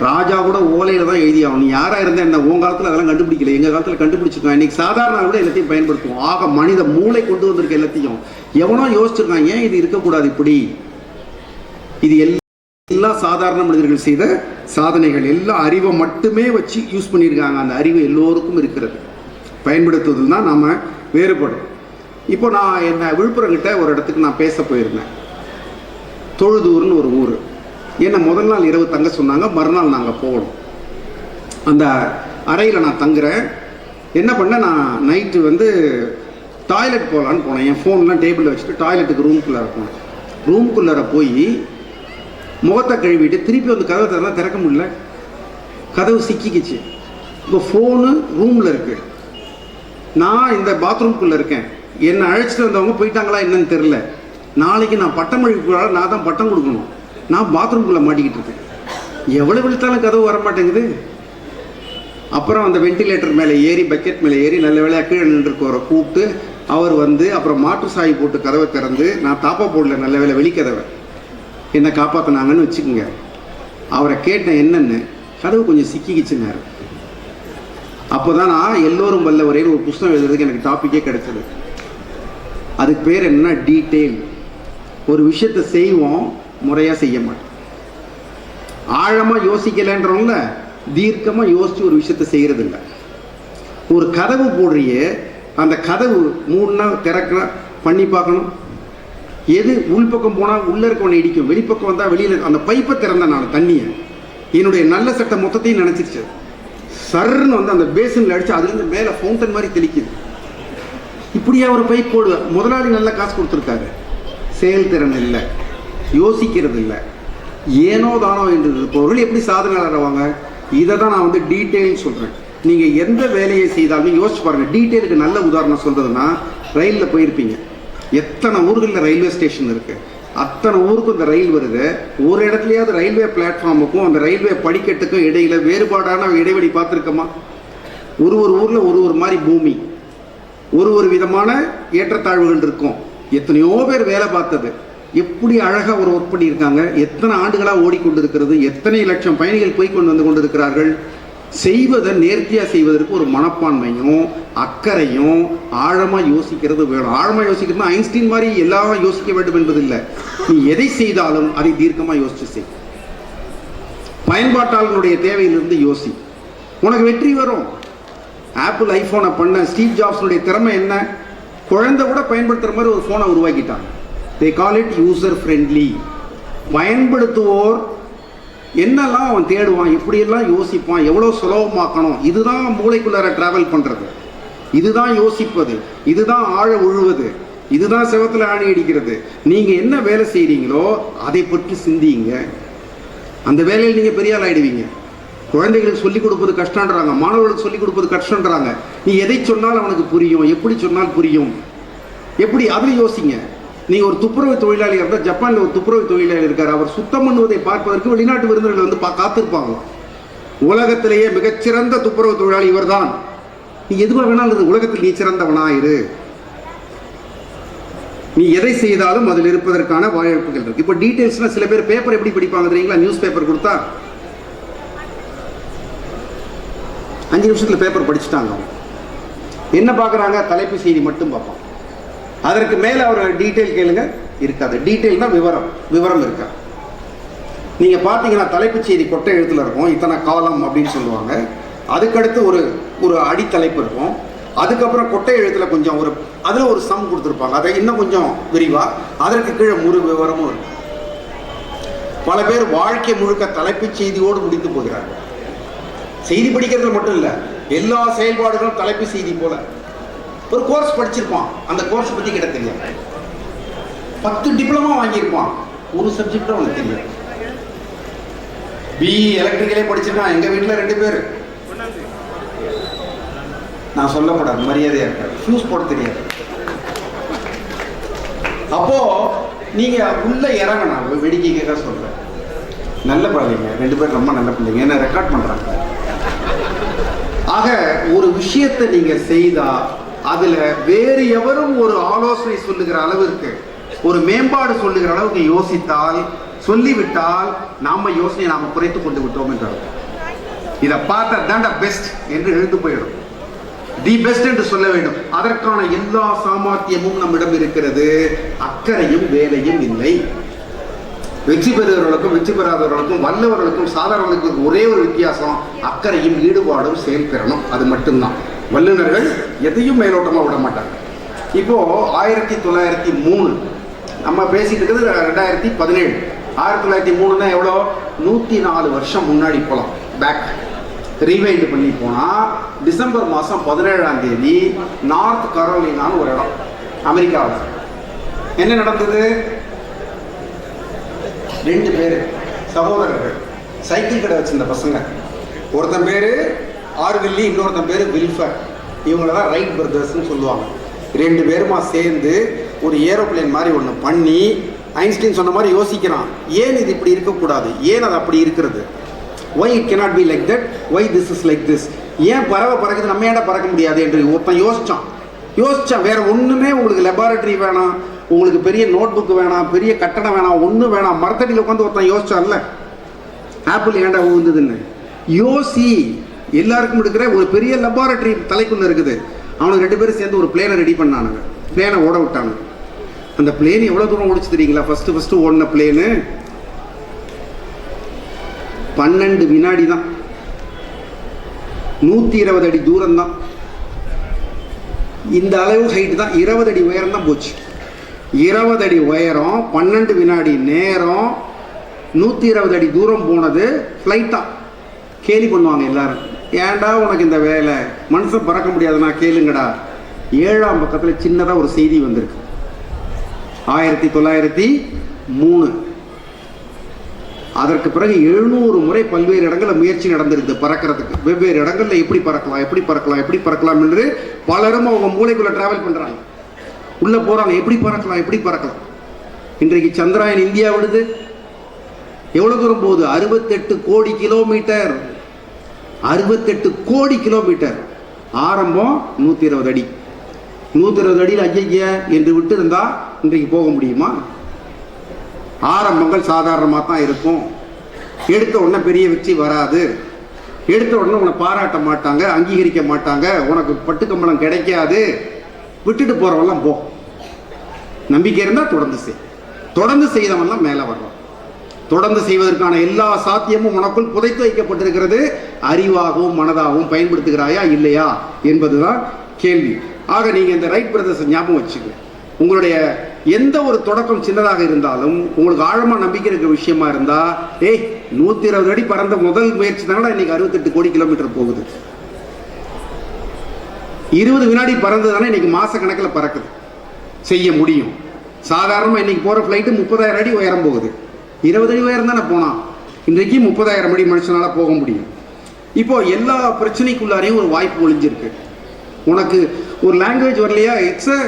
ராஜா கூட ஓலையில் தான் எழுதி ஆகணும். நீ யாராக இருந்தால் என்ன, உங்கள் காலத்தில் அதெல்லாம் கண்டுபிடிக்கல, எங்கள் காலத்தில் கண்டுபிடிச்சிருக்கோம். இன்றைக்கி சாதாரண கூட எல்லாத்தையும் பயன்படுத்துவோம். ஆக மனித மூளை கொண்டு வந்திருக்க எல்லாத்தையும் எவனோ யோசிச்சிருக்கான், ஏன் இது இருக்கக்கூடாது இப்படி. இது எல்லாம் சாதாரண மனிதர்கள் செய்த சாதனைகள், எல்லாம் அறிவை மட்டுமே வச்சு யூஸ் பண்ணியிருக்காங்க. அந்த அறிவு எல்லோருக்கும் இருக்கிறது, பயன்படுத்துவதில் தான் நாம் வேறுபடும். இப்போ நான் என்ன விழுப்புரம் கிட்ட ஒரு இடத்துக்கு நான் பேச போயிருந்தேன். தொழுதூர்னு ஒரு ஊர். என்னை முதல் நாள் இரவு தங்க சொன்னாங்க, மறுநாள் நாங்கள் போகணும். அந்த அறையில் நான் தங்குறேன். என்ன பண்ணேன், நான் நைட்டு டாய்லெட் போகலான்னு போனேன். என் ஃபோன்லாம் டேபிளில் வச்சுட்டு டாய்லெட்டுக்கு ரூம்குள்ளார போனேன். ரூம்குள்ளார போய் முகத்தை கழுவிட்டு திருப்பி கதவை தரலாம், திறக்க முடியல, கதவு சிக்கிக்கிச்சு. இப்போ ஃபோனு ரூமில் இருக்குது, நான் இந்த பாத்ரூம்குள்ளே இருக்கேன். என்னை அழைச்சிட்டு வந்தவங்க போயிட்டாங்களா என்னன்னு தெரில. நாளைக்கு நான் பட்டமளிப்புகளால் நான் தான் பட்டம் கொடுக்கணும், நான் பாத்ரூம்குள்ளே மாட்டிக்கிட்டு இருக்கேன். எவ்வளோ விழுத்தாலும் கதவு வர மாட்டேங்குது. அப்புறம் அந்த வெண்டிலேட்டர் மேலே ஏறி, பக்கெட் மேலே ஏறி, நல்ல வேலையாக கீழே நின்றுருக்கவரை கூப்பிட்டு அவர் அப்புறம் மாற்று சாய் போட்டு கதவை திறந்து, நான் தாப்பா போடல, நல்ல வேலை வெளிக்கதவை, என்னை காப்பாற்றினாங்கன்னு வச்சுக்கோங்க. அவரை கேட்டேன் என்னென்னு, கதவு கொஞ்சம் சிக்கிக்கிச்சுன்னாரு. அப்போ தான் நான் எல்லோரும் வல்ல வரையில் ஒரு புத்தகம் எழுதுறதுக்கு எனக்கு டாப்பிக்கே கிடைச்சது. அதுக்கு பேர் என்னன்னா டீட்டெயில். ஒரு விஷயத்தை செய்வோம், முறையாக செய்ய மாட்டோம். ஆழமாக யோசிக்கலைன்றவங்கள தீர்க்கமாக யோசித்து ஒரு விஷயத்தை செய்கிறது இல்லை. ஒரு கதவு போடுறியே, அந்த கதவு மூணுனா திறக்க பண்ணி பார்க்கணும். எது உள்பக்கம் போனால் உள்ளே இருக்கவனை இடிக்கும், வெளிப்பக்கம் வந்தால் வெளியில். அந்த பைப்பை திறந்தேன் நான், தண்ணியை என்னுடைய நல்ல சட்டை மொத்தத்தையும் நினச்சிருச்சு. சர்ன்னு அந்த பேசனில் அடித்து அதுலேருந்து மேலே ஃபவுண்டன் மாதிரி தெளிக்குது. இப்படியா ஒரு பைப் போடுவேன். முதலாளி நல்ல காசு கொடுத்துருக்காரு, செயல்திறன் இல்லை, யோசிக்கிறது இல்லை, ஏனோ தானோ என்று இருப்பவர்கள் எப்படி சாதனையாளர் ஆவாங்க? இதை தான் நான் டீட்டெயில்னு சொல்கிறேன். நீங்கள் எந்த வேலையை செய்தாலும் யோசிச்சு பாருங்கள். டீட்டெயிலுக்கு நல்ல உதாரணம் சொல்கிறதுனா, ரயிலில் போயிருப்பீங்க, எத்தனை ஊர்களில் ரயில்வே ஸ்டேஷன் இருக்குது, அத்தனை ஊருக்கும் இந்த ரயில் வருது. ஒரு இடத்துலையாவது ரயில்வே பிளாட்ஃபார்முக்கும் அந்த ரயில்வே படிக்கட்டுக்கும் இடையில வேறுபாடான இடைவெளி பார்த்துருக்கோமா? ஒரு ஊரில் ஒரு மாதிரி பூமி, ஒரு விதமான ஏற்றத்தாழ்வுகள் இருக்கும். எத்தனையோ பேர் வேலை பார்த்தது, எப்படி அழகாக ஒரு ஒர்க் பண்ணியிருக்காங்க, எத்தனை ஆண்டுகளாக ஓடிக்கொண்டிருக்கிறது, எத்தனை லட்சம் பயணிகள் போய் கொண்டு வந்து கொண்டிருக்கிறார்கள். செய்வதை நேர்த்தியாக செய்வதற்கு ஒரு மனப்பான்மையும் அக்கறையும் ஆழமாக யோசிக்கிறது வேணும். ஆழமாக யோசிக்கிறதுனா ஐன்ஸ்டீன் மாதிரி எல்லாம் யோசிக்க வேண்டும் என்பது இல்லை. நீ எதை செய்தாலும் அதை தீர்க்கமாக யோசிச்சு செய். பயன்பாட்டாளர்களுடைய தேவையிலிருந்து யோசி, உனக்கு வெற்றி வரும். ஆப்பிள் ஐஃபோனை பண்ண ஸ்டீவ் ஜாப்ஸுடைய திறமை என்ன? குழந்தை கூட பயன்படுத்துகிற மாதிரி ஒரு ஃபோனை உருவாக்கிட்டாங்க. தே கால் இட் யூசர் ஃப்ரெண்ட்லி. பயன்படுத்துவோர் என்னெல்லாம் அவன் தேடுவான், இப்படியெல்லாம் யோசிப்பான், எவ்வளோ சுலபமாக்கணும். இதுதான் மூளைக்குள்ளார டிராவல் பண்ணுறது, இதுதான் யோசிப்பது, இதுதான் ஆழ உழுவது, இதுதான் செவத்தில் ஆணி அடிக்கிறது. நீங்கள் என்ன வேலை செய்கிறீங்களோ அதை பற்றி சிந்திங்க. அந்த வேலையில் நீங்கள் பெரிய ஆள் ஆகிடுவீங்க. குழந்தைகளுக்கு சொல்லிக் கொடுப்பது கஷ்டன்றாங்க, மாணவர்களுக்கு சொல்லிக் கொடுப்பது கஷ்டன்றாங்க. நீ எதை சொன்னால் அவனுக்கு புரியும், எப்படி சொன்னால் புரியும், எப்படி அதில் யோசிங்க. நீங்கள் ஒரு துப்புரவு தொழிலாளியாக இருந்தால், ஜப்பானில் ஒரு துப்புரவு தொழிலாளி இருக்கார், அவர் சுத்தம் பண்ணுவதை பார்ப்பதற்கு வெளிநாட்டு விருந்தினர்கள் காத்திருப்பாங்க. உலகத்திலேயே மிகச்சிறந்த துப்புரவு தொழிலாளி இவர் தான். நீ எதுவாக வேணாலும் உலகத்தில் நீ சிறந்தவனாயிரு. நீ எதை செய்தாலும் அதில் இருப்பதற்கான வாய்ப்புகள் இருக்கு. இப்போ டீட்டெயில்ஸ்னா சில பேர் பேப்பர் எப்படி படிப்பாங்க தெரியுங்களா? நியூஸ் பேப்பர் கொடுத்தா 5 நிமிஷத்தில் பேப்பர் படிச்சுட்டாங்க. என்ன பார்க்குறாங்க? தலைப்பு செய்தி மட்டும் பார்ப்பாங்க. அதற்கு மேலே அவர் டீட்டெயில் கேளுங்க, இருக்காது. டீட்டெயில்னா விவரம் இருக்கா? நீங்கள் பார்த்தீங்கன்னா தலைப்புச் செய்தி கொட்டை எழுத்தில் இருக்கும், இத்தனை காலம் அப்படின்னு சொல்லுவாங்க. அதுக்கடுத்து ஒரு அடித்தலைப்பு இருக்கும். அதுக்கப்புறம் கொட்டை எழுத்தில் கொஞ்சம் அதில் ஒரு சம் கொடுத்துருப்பாங்க, அதை இன்னும் கொஞ்சம் விரிவாக. அதற்கு கீழே முழு விவரமும் இருக்கும். பல பேர் வாழ்க்கை முழுக்க தலைப்புச் செய்தியோடு முடித்து போகிறாங்க. செய்தி படிக்கிறதுல மட்டும் இல்லை, எல்லா செயல்பாடுகளும் தலைப்பு செய்தி போல. ஒரு கோர்ஸ் படிச்சிருப்பான், அந்த கோர்ஸ் பற்றி கிட்ட தெரியும். 10 டிப்ளமா வாங்கியிருப்பான், ஒரு சப்ஜெக்டும் அவனுக்கு தெரியும். பிஇ எலக்ட்ரிக்கலே படிச்சிருக்கான். எங்கள் வீட்டில் 2 பேர், நான் சொல்லக்கூடாது, மரியாதையாக இருக்காது, ஃபியூஸ் போட தெரியாது. அப்போ நீங்க உள்ள இறங்கணும். வேடிக்கைக்காக சொல்றேன், நல்ல பிள்ளைங்க 2 பேர் ரொம்ப நல்ல பிள்ளைங்க, என்ன ரெக்கார்ட் பண்றாங்க. ஆக ஒரு விஷயத்தை நீங்க செய்தா அதுல வேறு எவரும் ஒரு ஆலோசனை சொல்லுகிற அளவிற்கு, ஒரு மேம்பாடு சொல்லுகிற அளவுக்கு யோசித்தால், சொல்லிவிட்டால் நாம யோசனையை நாம குறைத்து கொண்டு விட்டோம் என்றார். இதை பார்த்தா தாண்டா பெஸ்ட் என்று எழுந்து போயிடும். தி பெஸ்ட் என்று சொல்ல வேண்டும். அதற்கான எல்லா சாமர்த்தியமும் நம்மிடம் இருக்கிறது. அக்கறையும் வேலையும் இல்லை. வெற்றி பெறுகிறவர்களுக்கும் வெற்றி பெறாதவர்களுக்கும் வல்லவர்களுக்கும் சாதாரணர்களுக்கும் ஒரே ஒரு வித்தியாசம், அக்கறையும் ஈடுபாடும் செயல்பெறணும். அது மட்டும்தான். வல்லுநர்கள் எதையும் மேலோட்டமாக விட மாட்டாங்க. இப்போ 1903 நம்ம பேசிட்டு இருக்கிறது 2017. 1903 எவ்வளோ? 104 வருஷம் முன்னாடி போகலாம். பேக் ரீவைண்ட் பண்ணி போனால் டிசம்பர் மாதம் 17ஆம் தேதி நார்த் கரோலினான்னு ஒரு இடம் அமெரிக்காவில் என்ன நடந்தது? 2 பேர் சகோதரர்கள் சைக்கிள் கடை வச்சிருந்த பசங்க. ஒருத்தன் பேர் ஆர்வில்லி, இன்னொருத்தன் பேர் வில்ஃபர். இவங்கள தான் ரைட் பிரதர்ஸ்ன்னு சொல்லுவாங்க. 2 பேருமா சேர்ந்து ஒரு ஏரோப்ளேன் மாதிரி ஒன்று பண்ணி, ஐன்ஸ்டீன் சொன்ன மாதிரி யோசிக்கிறான், ஏன் இது இப்படி இருக்கக்கூடாது, ஏன் அது அப்படி இருக்கிறது, why it cannot be like that, why this is like this, ஏன் பறவை பறக்குது நம்ம ஏன்டா பறக்க முடியாது என்று ஒருத்தன் யோசிச்சான். வேற ஒன்றுமே உங்களுக்கு லெபார்டரி வேணாம், உங்களுக்கு பெரிய நோட் புக் வேணாம், பெரிய கட்டணம் வேணாம், ஒன்றும் வேணாம். மரத்தடியில் உட்காந்து ஒருத்தன் யோசிச்சான்ல, ஆப்பிள் ஏன்டா ஊந்துதுன்னு யோசி. எல்லாருக்கும் இருக்கிற ஒரு பெரிய லெபார்டரி தலைக்குள்ள இருக்குது. அவனுக்கு 2 பேரும் சேர்ந்து ஒரு பிளேனை ரெடி பண்ணானுங்க. பிளேனை ஓட விட்டாங்க. அந்த பிளேன் எவ்வளோ தூரம் ஓடிச்சு தெரியுங்களா? ஃபர்ஸ்ட் ஓடின பிளேனு 12 வினாடி தான். 120 அடி தூரம் தான். இந்த அளவு ஹைட் தான். 20 அடி உயரம் தான் போச்சு. 20 அடி உயரம், 12 வினாடி நேரம், 120 அடி தூரம் போனது ஃப்ளைட்டா. கேலி பண்ணுவாங்க எல்லாரும், ஏன்டா உனக்கு இந்த வேலை, மனுஷன் பறக்க முடியாதுன்னா கேளுங்கடா. 7ஆம் பக்கத்தில் சின்னதாக ஒரு செய்தி வந்திருக்கு. 1903. அதற்கு பிறகு 700 முறை பல்வேறு இடங்களில் முயற்சி நடந்திருக்கு பறக்கிறதுக்கு. வெவ்வேறு இடங்களில் எப்படி பறக்கலாம் என்று பலரும் அவங்க மூளைக்குள்ள டிராவல் பண்றாங்க, உள்ள போறாங்க, எப்படி பறக்கலாம். இன்றைக்கு சந்திராயன் இந்தியா விடுது. எவ்வளவு தூரம் போகுது? 68 கோடி கிலோமீட்டர். 68 கோடி கிலோமீட்டர். ஆரம்பம் 120 அடி. 120 அடியில் ஐய என்று விட்டு இருந்தா இன்றைக்கு போக முடியுமா? ஆரம்பங்கள் சாதாரணமாக தான் இருக்கும். எடுத்த உடனே பெரிய வெற்றி வராது. எடுத்த உடனே உன்னை பாராட்ட மாட்டாங்க, அங்கீகரிக்க மாட்டாங்க, உனக்கு பட்டுக்கம்பளம் கிடைக்காது. விட்டுட்டு போறவெல்லாம் போ. நம்பிக்கை இருந்தால் தொடர்ந்து செய்தவெல்லாம் மேலே வரலாம். தொடர்ந்து செய்வதற்கான எல்லா சாத்தியமும் உனக்குள் புதைத்து வைக்கப்பட்டிருக்கிறது. அறிவாகவும் மனதாகவும் பயன்படுத்துகிறாயா இல்லையா என்பதுதான் கேள்வி. ஆக நீங்க இந்த ரைட் பிரதர்ஸ் ஞாபகம் வச்சுக்க. உங்களுடைய எந்த ஒரு தொடக்கம் சின்னதாக இருந்தாலும் உங்களுக்கு ஆழமா நம்பிக்கை இருக்கிற விஷயமா இருந்தா, 120 அடி பறந்த முதல் முயற்சி தானே இன்னைக்கு 68 கோடி கிலோமீட்டர் போகுது. 20 வினாடி பறந்து தானே இன்னைக்கு மாச கணக்கில் பறக்குது. செய்ய முடியும். சாதாரணமாக இன்னைக்கு போற ஃபிளைட்டு 30,000 அடி உயரம் போகுது. 20 அடி உயரம் தானே போனா. இன்றைக்கு 30,000 அடி மனுஷனால போக முடியும். இப்போ எல்லா பிரச்சனைக்குள்ளாரையும் ஒரு வாய்ப்பு ஒளிஞ்சிருக்கு. உனக்கு ஒரு லாங்குவேஜ் வரலையா, இட்ஸ் அ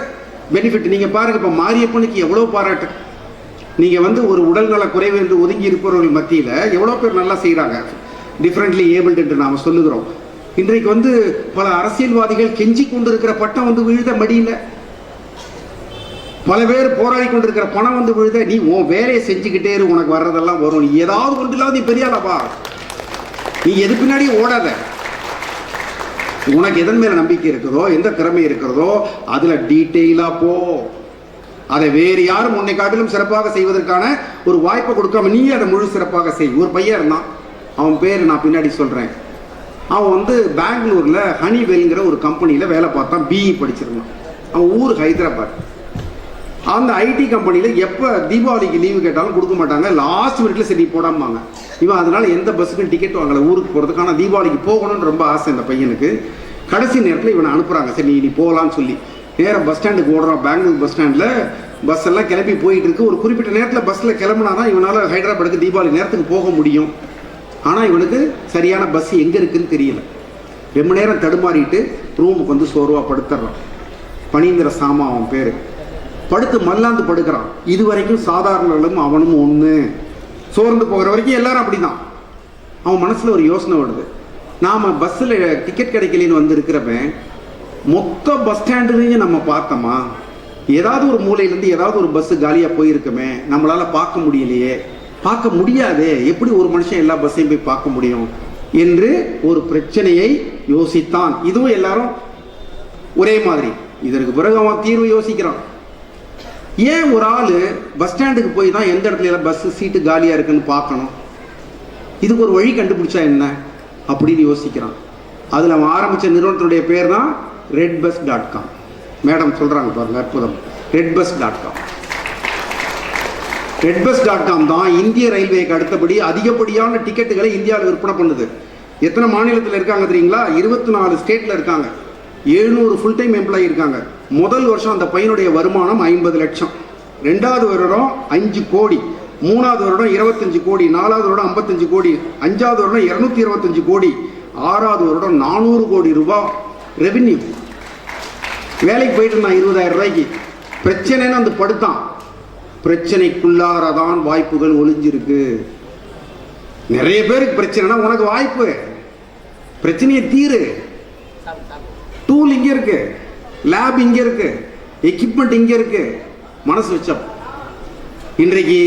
பெனிஃபிட். நீங்கள் பாருங்க, இப்போ மாரியப்பனுக்கு எவ்வளோ பாராட்டு. நீங்கள் ஒரு உடல்நல குறைவு என்று ஒதுங்கி இருப்பவர்கள் மத்தியில் எவ்வளோ பேர் நல்லா செய்கிறாங்க. டிஃப்ரெண்ட்லி ஏபிள்டு என்று நாம் சொல்லுகிறோம். இன்றைக்கு பல அரசியல்வாதிகள் கெஞ்சி கொண்டு இருக்கிற பட்டம் விழுத மடியில், பல பேர் போராடி கொண்டிருக்கிற பணம் விழுத, நீ உன் வேலையை செஞ்சுக்கிட்டே இரு, உனக்கு வர்றதெல்லாம் வரும். நீ ஏதாவது ஒன்றில்லாத நீ பெரியாளப்பா, நீ எது பின்னாடியும் ஓடாத. உனக்கு எதன் மேல நம்பிக்கை இருக்கிறதோ, எந்த திறமை இருக்கிறதோ அதுல டீட்டெயிலா போ. அதை வேறு யாரும் உன்னை காட்டிலும் சிறப்பாக செய்வதற்கான ஒரு வாய்ப்பை கொடுக்காம நீ அதை முழு சிறப்பாக செய். ஒரு பையன் இருந்தான், அவன் பேர் நான் பின்னாடி சொல்றேன். அவன் பெங்களூர்ல ஹனிவெல்ங்கிற ஒரு கம்பெனியில வேலை பார்த்தான். பிஇ படிச்சிருந்தான். அவன் ஊர் ஹைதராபாத். அந்த ஐடி கம்பெனியில் எப்போ தீபாவளிக்கு லீவு கேட்டாலும் கொடுக்க மாட்டாங்க. லாஸ்ட் மினிட்ல சரி போடாமாங்க. இவன் அதனால எந்த பஸ்ஸுக்கும் டிக்கெட் வாங்கலை ஊருக்கு போகிறதுக்கு. ஆனால் தீபாவளிக்கு போகணும்னு ரொம்ப ஆசை இந்த பையனுக்கு. கடைசி நேரத்தில் இவனை அனுப்புகிறாங்க. சரி நீ போகலான்னு சொல்லி நேராக பஸ் ஸ்டாண்டுக்கு ஓடுறான். பெங்களூர் பஸ் ஸ்டாண்டில் பஸ் எல்லாம் கிளம்பி போயிட்டு இருக்கு. ஒரு குறிப்பிட்ட நேரத்தில் பஸ்ஸில் கிளம்புனா தான் இவனால் ஹைதராபாத்துக்கு தீபாவளி நேரத்துக்கு போக முடியும். ஆனால் இவனுக்கு சரியான பஸ் எங்கே இருக்குன்னு தெரியல. ரொம்ப நேரம் தடுமாறிட்டு ரூமுக்கு சோர்வாக படுத்துறான். பனீந்திர சாமா அவன் பேர். படுத்து மல்லாந்து படுக்கிறான். இது வரைக்கும் சாதாரணர்களும் அவனும் ஒன்று. சோர்ந்து போகிற வரைக்கும் எல்லாரும் அப்படிதான். அவன் மனசுல ஒரு யோசனை வருது, நாம் பஸ்ஸில் டிக்கெட் கிடைக்கலன்னு வந்து இருக்கிறப்ப மொத்த பஸ் ஸ்டாண்டுலையும் நம்ம பார்த்தோமா? ஏதாவது ஒரு மூலையிலேருந்து ஏதாவது ஒரு பஸ்ஸு காலியாக போயிருக்குமே, நம்மளால் பார்க்க முடியலையே. பார்க்க முடியாதே, எப்படி ஒரு மனுஷன் எல்லா பஸ்ஸையும் போய் பார்க்க முடியும் என்று ஒரு பிரச்சனையை யோசித்தான். இதுவும் எல்லாரும் ஒரே மாதிரி. இதற்கு பிறகு அவன் தீர்வு யோசிக்கிறான். ஏன் ஒரு ஆள் பஸ் ஸ்டாண்டுக்கு போய் தான் எந்த இடத்துல எல்லாம் பஸ் சீட்டு காலியாக இருக்குன்னு பார்க்கணும்? இதுக்கு ஒரு வழி கண்டுபிடிச்சா என்ன அப்படின்னு யோசிக்கிறான். அதில் அவன் ஆரம்பித்த நிறுவனத்தினுடைய பேர் தான் redbus.com. மேடம் சொல்கிறாங்க பாருங்க, அற்புதம். redbus.com. redbus.com தான் இந்திய ரயில்வேக்கு அடுத்தபடி அதிகப்படியான டிக்கெட்டுகளை இந்தியாவில் விற்பனை பண்ணுது. எத்தனை மாநிலத்தில் இருக்காங்க தெரியுங்களா? 24 ஸ்டேட்டில் இருக்காங்க. 700 ஃபுல் டைம் எம்ப்ளாயி இருக்காங்க. முதல் வருஷம் அந்த பையனுடைய வருமானம் 50 லட்சம், 2வது வருடம் 5 கோடி, 3வது வருடம் 25 கோடி, 4வது வருடம் 55 கோடி, 5வது வருடம் 225 கோடி, 6வது வருடம் 400 கோடி ரூபாய் ரெவென்யூ. வேலைக்கு போயிட்டு இருந்தான் 20,000 ரூபாய்க்கு. பிரச்சனைன்னு வந்து படுத்தான். பிரச்சனைக்குள்ளாரதான் வாய்ப்புகள் ஒளிஞ்சிருக்கு. நிறைய பேருக்கு பிரச்சனைனா உனக்கு வாய்ப்பு, பிரச்சனையை தீரு. டூல் இங்கே இருக்கு, லேப் இங்கே இருக்கு, எக்யூப்மெண்ட் இங்கே இருக்கு. மனசு வச்சா இன்றைக்கு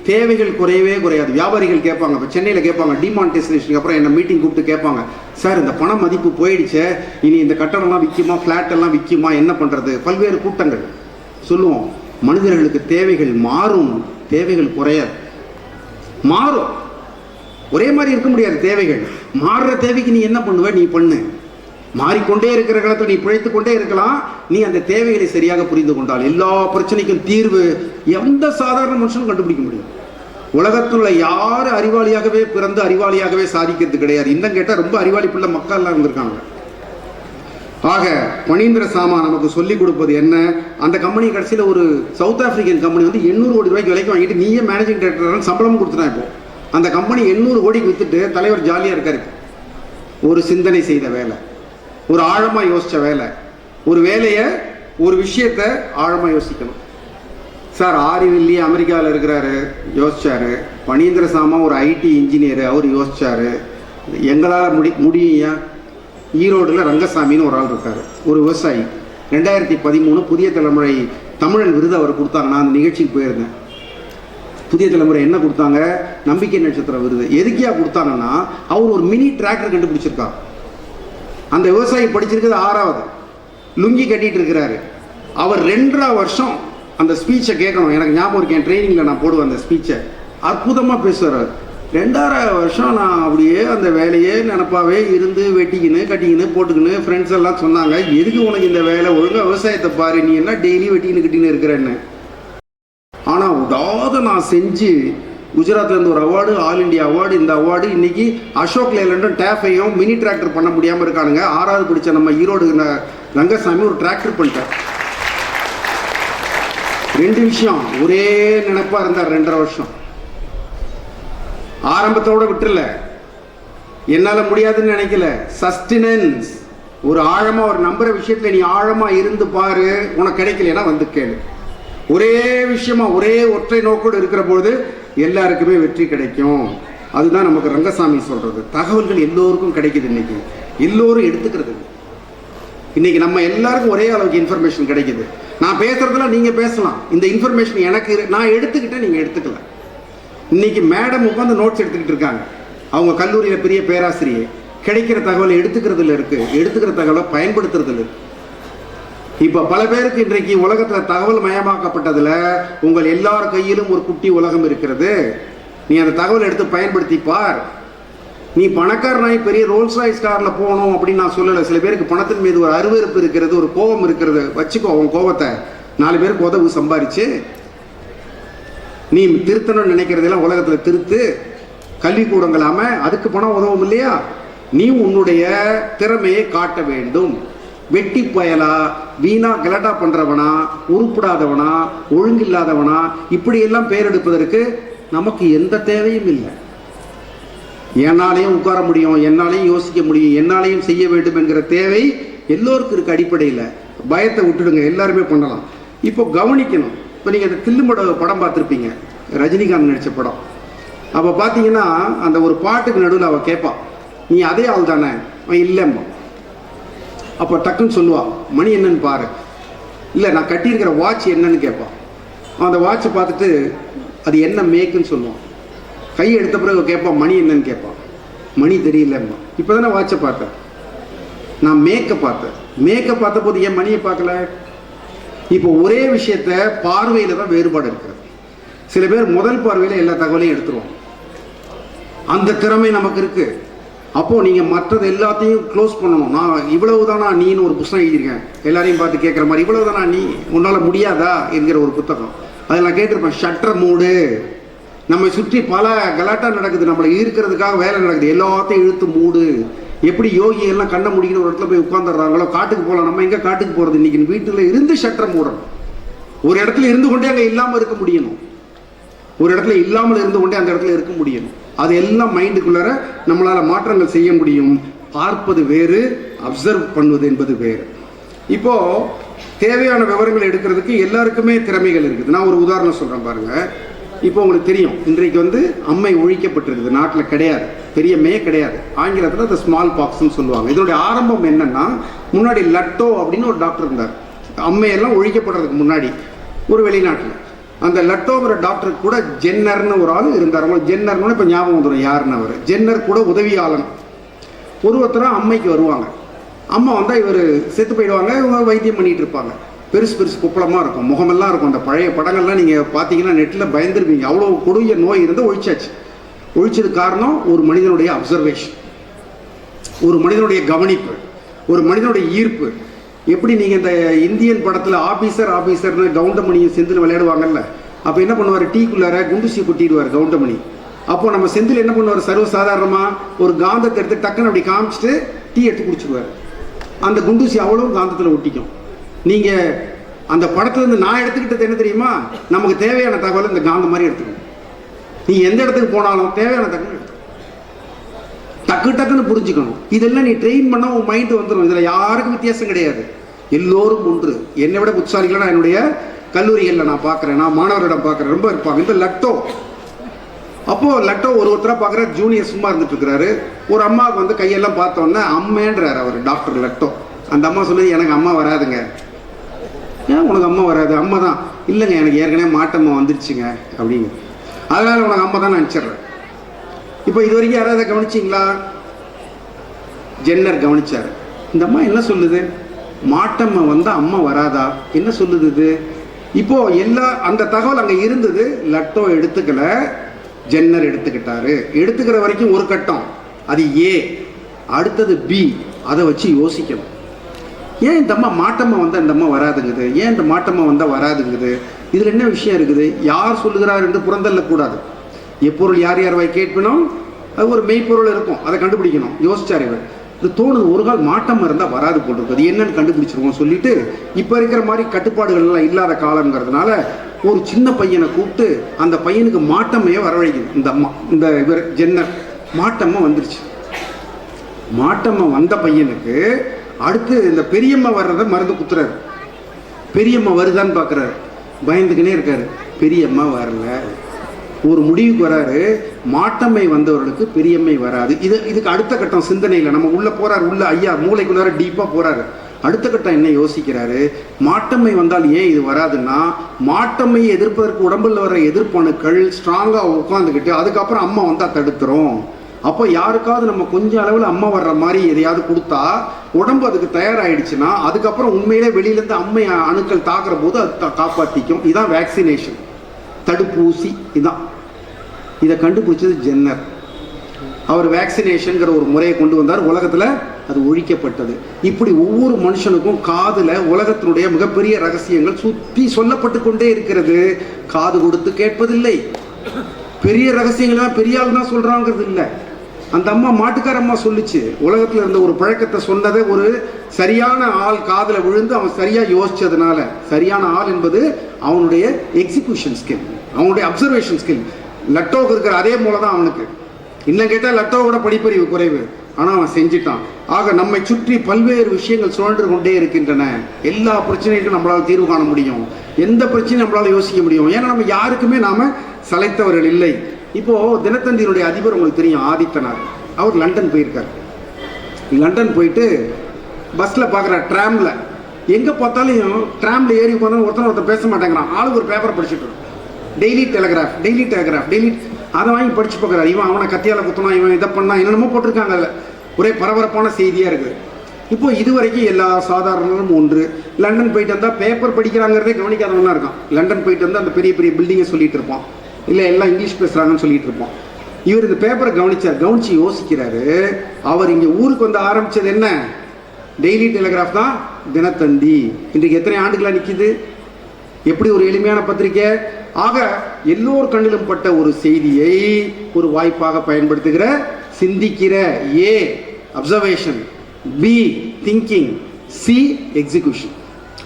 தேவைகள் குறையவே குறையாது. வியாபாரிகள் கேட்பாங்க, இப்போ சென்னையில் கேட்பாங்க, டிமானிட்டைசேஷனுக்கு அப்புறம் என்ன மீட்டிங் கூப்பிட்டு கேட்பாங்க, சார் இந்த பண மதிப்பு போயிடுச்சு, இனி இந்த கட்டடம்லாம் விற்குமா, ஃப்ளாட் எல்லாம் விற்குமா, என்ன பண்ணுறது? பல்வேறு கூட்டங்கள் சொல்லுவோம். மனிதர்களுக்கு தேவைகள் மாறும், தேவைகள் குறையாது, மாறும். ஒரே மாதிரி இருக்க முடியாது. தேவைகள் மாறுற தேவைக்கு நீ என்ன பண்ணுவ? நீ பண்ணு. மாறிக்கொண்டே இருக்கிற காலத்தில் நீ பிழைத்து கொண்டே இருக்கலாம். நீ அந்த தேவைகளை சரியாக புரிந்து கொண்டால் எல்லா பிரச்சனைக்கும் தீர்வு எந்த சாதாரண மனுஷனும் கண்டுபிடிக்க முடியும். உலகத்தில் யார் அறிவாளியாகவே பிறந்து அறிவாளியாகவே சாதிக்கிறது கிடையாது. இன்னும் கேட்டால் ரொம்ப அறிவாளி பிள்ளை மக்கள்லாம் இருந்திருக்காங்க. ஆக பனீந்திர சாமா நமக்கு சொல்லிக் கொடுப்பது என்ன? அந்த கம்பெனி கடைசியில் ஒரு சவுத் ஆப்பிரிக்கன் கம்பெனி வந்து 800 கோடி ரூபாய்க்கு விலைக்கு வாங்கிட்டு நீயே மேனேஜிங் டைரக்டர் சம்பளமும் கொடுத்துட்டான். இப்போ அந்த கம்பெனி 800 கோடிக்கு வித்துட்டு தலைவர் ஜாலியாக இருக்காரு. ஒரு சிந்தனை செய்த வேலை, ஒரு ஆழமாக யோசித்த வேலை. ஒரு வேலையை, ஒரு விஷயத்தை ஆழமாக யோசிக்கணும். சார் ஆரிவில்லி அமெரிக்காவில் இருக்கிறாரு, யோசிச்சாரு. பனீந்திர சாமா ஒரு ஐடி இன்ஜினியர், அவர் யோசிச்சாரு. எங்களால் முடியும். ஈரோடில் ரங்கசாமின்னு ஒரு ஆள் இருக்கார், ஒரு விவசாயி. 2013 புதிய தலைமுறை தமிழன் விருது அவர் கொடுத்தாங்க. நான் அந்த நிகழ்ச்சிக்கு போயிருந்தேன். புதிய தலைமுறை என்ன கொடுத்தாங்க? நம்பிக்கை நட்சத்திர விருது. எதுக்கியா கொடுத்தாங்கன்னா, அவர் ஒரு மினி டிராக்டர் கண்டுபிடிச்சிருக்கார். அந்த விவசாயி படிச்சிருக்கிறது 6வது, லுங்கி கட்டிட்டு இருக்கிறாரு. அவர் 2.5 வருஷம் அந்த ஸ்பீச்சை கேட்கணும். எனக்கு ஞாபகம் இருக்கு, என் ட்ரைனிங்கில் நான் போடுவேன் அந்த ஸ்பீச்சை. அற்புதமாக பேசுவார். 2.5 வருஷம் நான் அப்படியே அந்த வேலையே நினப்பாவே இருந்து வெட்டிக்கின்னு கட்டிக்கின்னு போட்டுக்கின்னு ஃப்ரெண்ட்ஸ் எல்லாம் சொன்னாங்க, எதுக்கு உனக்கு இந்த வேலை, ஒழுங்காக விவசாயத்தை பாரு, நீ என்ன டெய்லி வெட்டிக்கின்னு கட்டின்னு இருக்கிறேன்னு. ஆனால் விடாத நான் செஞ்சு குஜராத்லேருந்து ஒரு அவார்டு, ஆல் இண்டியா அவார்டு. இந்த அவார்டு இன்னைக்கு அசோக் லேலண்டும் டேஃபையும் மினி டிராக்டர் பண்ண முடியாமல் இருக்கானுங்க. 6வது படித்த நம்ம ஈரோடு ரங்கசாமி ஒரு டிராக்டர் பண்ணிட்டார். 2 விஷயம் ஒரே நினைப்பா இருந்தார். 2.5 வருஷம் ஆரம்பத்தோட விட்டுல, என்னால் முடியாதுன்னு நினைக்கல. சஸ்டினன்ஸ், ஒரு ஆழமாக ஒரு நம்புற விஷயத்தில் நீ ஆழமாக இருந்து பாரு. உனக்கு கிடைக்கலன்னா வந்து கேளு. ஒரே விஷயமா ஒரே ஒற்றை நோக்கோடு இருக்கிற பொழுது எல்லாருக்குமே வெற்றி கிடைக்கும். அதுதான் நமக்கு ரங்கசாமி சொல்றது. தகவல்கள் எல்லோருக்கும் கிடைக்குது. இன்னைக்கு எல்லோரும் எடுத்துக்கிறது. இன்னைக்கு நம்ம எல்லாருக்கும் ஒரே அளவுக்கு இன்ஃபர்மேஷன் கிடைக்குது. நான் பேசுறதுலாம் நீங்க பேசலாம். இந்த இன்ஃபர்மேஷன் எனக்கு நான் எடுத்துக்கிட்டேன், நீங்க எடுத்துக்கல. இன்னைக்கு மேடம் உட்காந்து நோட்ஸ் எடுத்துக்கிட்டு இருக்காங்க. அவங்க கல்லூரியில் பெரிய பேராசிரியர். கிடைக்கிற தகவலை எடுத்துக்கிறதுல இருக்கு, எடுத்துக்கிற தகவலை பயன்படுத்துறதுல இருக்கு. இப்போ பல பேருக்கு இன்றைக்கு உலகத்தில் தகவல் மயமாக்கப்பட்டதுல உங்கள் எல்லார் கையிலும் ஒரு குட்டி உலகம் இருக்கிறது. நீ அந்த தகவல் எடுத்து பயன்படுத்தி பார். நீ பணக்காரனாய் பெரிய ரோல்ஸ் ராய்ஸ் காரில் போகணும் அப்படின்னு நான் சொல்லலை. சில பேருக்கு பணத்தின் மீது ஒரு அருவருப்பு இருக்கிறது, ஒரு கோபம் இருக்கிறது. வச்சுக்கோ உன் கோபத்தை. 4 பேருக்கு உதவு சம்பாரிச்சு நீ திருத்தணும்னு நினைக்கிறதெல்லாம் உலகத்தில் திருத்து. கல்விக்கூடங்கள் அதுக்கு பணம் உதவும் இல்லையா? நீ உன்னுடைய திறமையை காட்ட வேண்டும். வெட்டி பயலா, வீணா கலட்டா பண்றவனா, உருப்படாதவனா, ஒழுங்கில்லாதவனா, இப்படி எல்லாம் பெயர் எடுப்பதற்கு நமக்கு எந்த தேவையும் இல்லை. என்னாலையும் உட்கார முடியும், என்னாலையும் யோசிக்க முடியும், என்னாலையும் செய்ய வேண்டும் என்கிற தேவை எல்லோருக்கும் இருக்கு. அடிப்படையில் பயத்தை விட்டுடுங்க, எல்லாருமே பண்ணலாம். இப்போ கவனிக்கணும். இப்போ நீங்கள் அந்த தில்லுமட படம் பார்த்துருப்பீங்க, ரஜினிகாந்த் நடித்த படம். அப்போ பார்த்தீங்கன்னா அந்த ஒரு பாட்டுக்கு நடுவில் அவள் கேட்பாள், நீ அதே ஆள் தானே? அவன் இல்லைம்மா. அப்போ டக்குன்னு சொல்லுவான், மணி என்னன்னு பாரு. இல்லை, நான் கட்டியிருக்கிற வாட்ச் என்னன்னு கேட்பான். அவன் அந்த வாட்சை பார்த்துட்டு அது என்ன மேக்குன்னு சொல்லுவான். கையை எடுத்த பிறகு கேட்பான், மணி என்னன்னு கேட்பான். மணி தெரியலம்மா. இப்போ தானே வாட்சை பார்த்தேன், நான் மேக்கை பார்த்தேன். மேக்கை பார்த்த போது ஏன் மணியை பார்க்கல? இப்போ ஒரே விஷயத்த பார்வையில் தான் வேறுபாடு இருக்கிறது. சில பேர் முதல் பார்வையில் எல்லா தகவலையும் எடுத்துருவோம். அந்த திறமை நமக்கு இருக்கு. அப்போ நீங்க மற்றது எல்லாத்தையும் க்ளோஸ் பண்ணணும். நான் இவ்வளவுதானா நீன்னு ஒரு புத்தகம் எழுதியிருக்கேன், எல்லாரையும் பார்த்து கேட்குற மாதிரி. இவ்வளவுதானா நீ, உன்னால முடியாதா என்கிற ஒரு புத்தகம். அதில் நான் கேட்டிருப்பேன், ஷட்டர் மூடு. நம்மை சுற்றி பல கலாட்டா நடக்குது, நம்மளை ஈர்க்கிறதுக்காக வேலை நடக்குது, எல்லாத்தையும் இழுத்து மூடு. எப்படி யோகி எல்லாம் கண்ண முடிக்கணும் ஒரு இடத்துல போய் உட்காந்துடுறாங்களோ, காட்டுக்கு போகலாம். நம்ம எங்கே காட்டுக்கு போகிறது? இன்னைக்கு வீட்டில் இருந்து ஷட்டர் மூடணும். ஒரு இடத்துல இருந்து கொண்டே அங்கே இல்லாமல் இருக்க முடியணும். ஒரு இடத்துல இல்லாமல் இருந்து கொண்டே அந்த இடத்துல இருக்க முடியணும். அது எல்லாம் மைண்டுக்குள்ளார நம்மளால் மாற்றங்கள் செய்ய முடியும். பார்ப்பது வேறு, அப்சர்வ் பண்ணுவது என்பது வேறு. இப்போ தேவையான விவரங்கள் எடுக்கிறதுக்கு எல்லாருக்குமே திறமைகள் இருக்குது. நான் ஒரு உதாரணம் சொல்கிறேன் பாருங்க. இப்போ உங்களுக்கு தெரியும், இன்றைக்கு அம்மை ஒழிக்கப்பட்டிருக்குது, நாட்டில் கிடையாது, பெரிய மே கிடையாது. ஆங்கிலத்தில் அந்த ஸ்மால் பாக்ஸ்ன்னு சொல்லுவாங்க. இதனுடைய ஆரம்பம் என்னன்னா, முன்னாடி லட்டோ அப்படின்னு ஒரு டாக்டர் இருந்தார். அம்மையெல்லாம் ஒழிக்கப்படுறதுக்கு முன்னாடி ஒரு வெளிநாட்டில். அந்த லட்டோங்கிற டாக்டருக்கு கூட ஜென்னர்னு ஒரு ஆள் இருந்தார். அவங்க ஜென்னர்னு இப்போ ஞாபகம் வந்துடும் யாருன்னு. அவர் ஜென்னர் கூட உதவியாளன் ஒருத்தராக அம்மைக்கு வருவாங்க. அம்மா வந்தால் இவர் செத்து போயிடுவாங்க. இவங்க வைத்தியம் பண்ணிட்டு இருப்பாங்க. பெருசு பெருசு குப்பளமாக இருக்கும், முகமெல்லாம் இருக்கும். அந்த பழைய படங்கள்லாம் நீங்கள் பார்த்தீங்கன்னா நெட்டில் பயந்துருப்பீங்க. அவ்வளோ கொடிய நோய் இருந்து ஒழிச்சாச்சு. ஒழிச்சது காரணம் ஒரு மனிதனுடைய அப்சர்வேஷன், ஒரு மனிதனுடைய கவனிப்பு, ஒரு மனிதனுடைய ஈர்ப்பு. எப்படி நீங்கள் இந்த இந்தியன் படத்தில் ஆபீசர்னு கவுண்டமணியும் செந்தில் விளையாடுவாங்கல்ல, அப்போ என்ன பண்ணுவார், டீக்குள்ளார குண்டுசி கொட்டிடுவார் கவுண்டமணி. அப்போ நம்ம செந்தில் என்ன பண்ணுவார், சர்வசாதாரணமாக ஒரு காந்தத்தை எடுத்து டக்குன்னு அப்படி காமிச்சிட்டு டீ எடுத்து குடிச்சிடுவார். அந்த குண்டுசி அவ்வளோ காந்தத்தில் ஒட்டிக்கும். நீங்கள் அந்த படத்துலேருந்து நான் எடுத்துக்கிட்டது என்ன தெரியுமா, நமக்கு தேவையான தகவல் இந்த காந்தம் மாதிரி எடுத்துக்கணும். நீ எந்த இடத்துக்கு போனாலும் தேவையான தகவல் எடுத்துக்கணும், டக்குன்னு புரிஞ்சுக்கணும். இதெல்லாம் நீ ட்ரெயின் பண்ண உன் மைண்டு வந்துடும். இதில் யாருக்கும் வித்தியாசம் கிடையாது, எல்லோரும் ஒன்று. என்னை விட புத்திசாலிகளாக என்னுடைய கல்லூரிகளில் நான் பார்க்குறேன், நான் மாணவரிடம் பார்க்குறேன், ரொம்ப இருப்பாங்க. இந்த லட்டோ, அப்போது லட்டோ ஒருத்தராக பார்க்குற ஜூனியர் சும்மா இருந்துட்டு இருக்கிறாரு. ஒரு அம்மாவுக்கு கையெல்லாம் பார்த்தோன்னே அம்மேன்றார் அவர் டாக்டர் லட்டோ. அந்த அம்மா சொல்லுது, எனக்கு அம்மா வராதுங்க. ஏன் உனக்கு அம்மா வராது? அம்மா தான். இல்லைங்க, எனக்கு ஏற்கனவே மாட்டம்மா வந்துருச்சுங்க அப்படிங்க. அதனால் உனக்கு அம்மா தான் நினச்சிட்றேன். இப்போ இது வரைக்கும் யாராவது கவனிச்சிங்களா? ஜென்னர் கவனிச்சார். இந்த அம்மா என்ன சொல்லுது, மாட்டம்மா வந்தால் அம்மா வராதா, என்ன சொல்லுது இது? இப்போ எல்லா அந்த தகவல் அங்கே இருந்தது. லட்டோ எடுத்துக்கல, ஜென்னர் எடுத்துக்கிட்டாரு. எடுத்துக்கிற வரைக்கும் ஒரு கட்டம், அது ஏ. அடுத்தது பி. அதை வச்சு யோசிக்கணும். ஏன் இந்த அம்மா மாட்டம்மா வந்தால் இந்த அம்மா வராதுங்குது, ஏன் இந்த மாட்டம்மா வந்தால் வராதுங்குது, இதில் என்ன விஷயம் இருக்குது? யார் சொல்லுகிறார் என்று புறந்தள்ளக்கூடாது. எப்பொருள் யார் யார் வாய் கேட்கணும், அது ஒரு மெய்ப்பொருள் இருக்கும், அதை கண்டுபிடிக்கணும். யோசிச்சார் இவர். இது தோணுது, ஒரு கால் மாட்டம்மா இருந்தால் வராது போட்டிருக்கு, அது என்னன்னு கண்டுபிடிச்சிருவோம் சொல்லிட்டு, இப்போ இருக்கிற மாதிரி கட்டுப்பாடுகள்லாம் இல்லாத காலங்கிறதுனால ஒரு சின்ன பையனை கூப்பிட்டு அந்த பையனுக்கு மாட்டம்மையை வரவழைக்குது இந்த அம்மா. இந்த இவர் ஜென்னர் மாட்டம்மா வந்துருச்சு. மாட்டம்மா வந்த பையனுக்கு அடுத்து இந்த பெரியம்மா வர்றத மருந்து குத்துறாரு. பெரியம்மா வருதான்னு பார்க்குறாரு, பயந்துக்கினே இருக்காரு. பெரியம்மா வரல. ஒரு முடிவுக்கு வராரு, மாட்டம்மை வந்தவர்களுக்கு பெரியம்மை வராது. இதுக்கு அடுத்த கட்டம் சிந்தனையில் நம்ம உள்ள போறாரு. உள்ள ஐயா மூளைக்குள்ளார டீப்பாக போறாரு. அடுத்த கட்டம் என்ன யோசிக்கிறாரு, மாட்டம்மை வந்தால் ஏன் இது வராதுன்னா, மாட்டம்மையை எதிர்ப்பதற்கு உடம்புல வர எதிர்ப்பணுக்கள் ஸ்ட்ராங்காக உட்காந்துக்கிட்டு அதுக்கப்புறம் அம்மா வந்தால் தடுத்துரும். அப்போ யாருக்காவது நம்ம கொஞ்சம் அளவில் அம்மா வர்ற மாதிரி எதையாவது கொடுத்தா உடம்பு அதுக்கு தயாராகிடுச்சுன்னா அதுக்கப்புறம் உண்மையிலே வெளியிலேருந்து அம்மை அணுக்கள் தாக்குற போது அது காப்பாற்றிக்கும். இதுதான் வேக்சினேஷன், தடுப்பூசி. இதுதான் இதை கண்டுபிடிச்சது ஜென்னர். அவர் வேக்சினேஷன்கிற ஒரு முறையை கொண்டு வந்தார். உலகத்தில் அது ஒழிக்கப்பட்டது. இப்படி ஒவ்வொரு மனுஷனுக்கும் காதில் உலகத்தினுடைய மிகப்பெரிய ரகசியங்கள் சுற்றி சொல்லப்பட்டு கொண்டே இருக்கிறது. காது கொடுத்து கேட்பதில்லை. பெரிய ரகசியங்கள்லாம் பெரிய ஆள் தான் சொல்கிறாங்கிறது இல்லை. அந்த அம்மா மாட்டுக்கார அம்மா சொல்லிச்சு, உலகத்தில் இருந்த ஒரு பழக்கத்தை சொன்னதை ஒரு சரியான ஆள் காதில் விழுந்து அவன் சரியாக யோசிச்சதுனால. சரியான ஆள் என்பது அவனுடைய எக்ஸிக்யூஷன் ஸ்கில், அவனுடைய அப்சர்வேஷன் ஸ்கில். லட்டோவுக்கு இருக்கிற அதே மூலம் தான் அவனுக்கு. இன்னும் கேட்டால் லட்டோவோட படிப்பறிவு குறைவு, ஆனால் அவன் செஞ்சிட்டான். ஆக நம்மை சுற்றி பல்வேறு விஷயங்கள் சுழன்று கொண்டே இருக்கின்றன. எல்லா பிரச்சனைகளுக்கும் நம்மளால் தீர்வு காண முடியும், எந்த பிரச்சனையும் நம்மளால் யோசிக்க முடியும். ஏன்னா நம்ம யாருக்குமே நாம சளைத்தவர்கள் இல்லை. இப்போ தினத்தந்தியினுடைய அதிபர் உங்களுக்கு தெரியும், ஆதித்தனார். அவர் லண்டன் போயிருக்கார். லண்டன் போயிட்டு பஸ்ஸில் பார்க்குற ட்ராமில் எங்கே பார்த்தாலும் ட்ராமில் ஏறி உட்காந்து ஒருத்தர் பேச மாட்டேங்கிறான். ஆளுக்கு ஒரு பேப்பரை படிச்சுட்டு வரும். டெய்லி டெலிகிராஃப் அதை வாங்கி படித்து பார்க்குறாரு. இவன் அவனை கத்தியால் குத்தினா, இவன் இதை பண்ணா, என்னென்னமோ போட்டிருக்காங்க. அதில் ஒரே பரபரப்பான செய்தியாக இருக்குது. இப்போ இது வரைக்கும் எல்லா சாதாரணமும் ஒன்று. லண்டன் போயிட்டு வந்தால் பேப்பர் படிக்கிறாங்கிறதே கவனிக்காதவனா இருக்கான். லண்டன் போயிட்டு வந்து அந்த பெரிய பெரிய பில்டிங்கை சொல்லிட்டு இருப்பான், இல்லை எல்லாம் இங்கிலீஷ் பேசுகிறாங்கன்னு சொல்லிட்டு இருப்பான். இவர் இந்த பேப்பரை கவனித்து யோசிக்கிறாரு. அவர் இங்கே ஊருக்கு வந்து ஆரம்பித்தது என்ன? டெய்லி டெலிகிராஃப் தான் தினத்தந்தி. இன்றைக்கு எத்தனை ஆண்டுகளாக நிற்கிது? எப்படி ஒரு எளிமையான பத்திரிக்கை. ஆக எல்லோர் கண்ணிலும் பட்ட ஒரு செய்தியை ஒரு வாய்ப்பாக பயன்படுத்துகிற, சிந்திக்கிற, a observation, b thinking, c execution.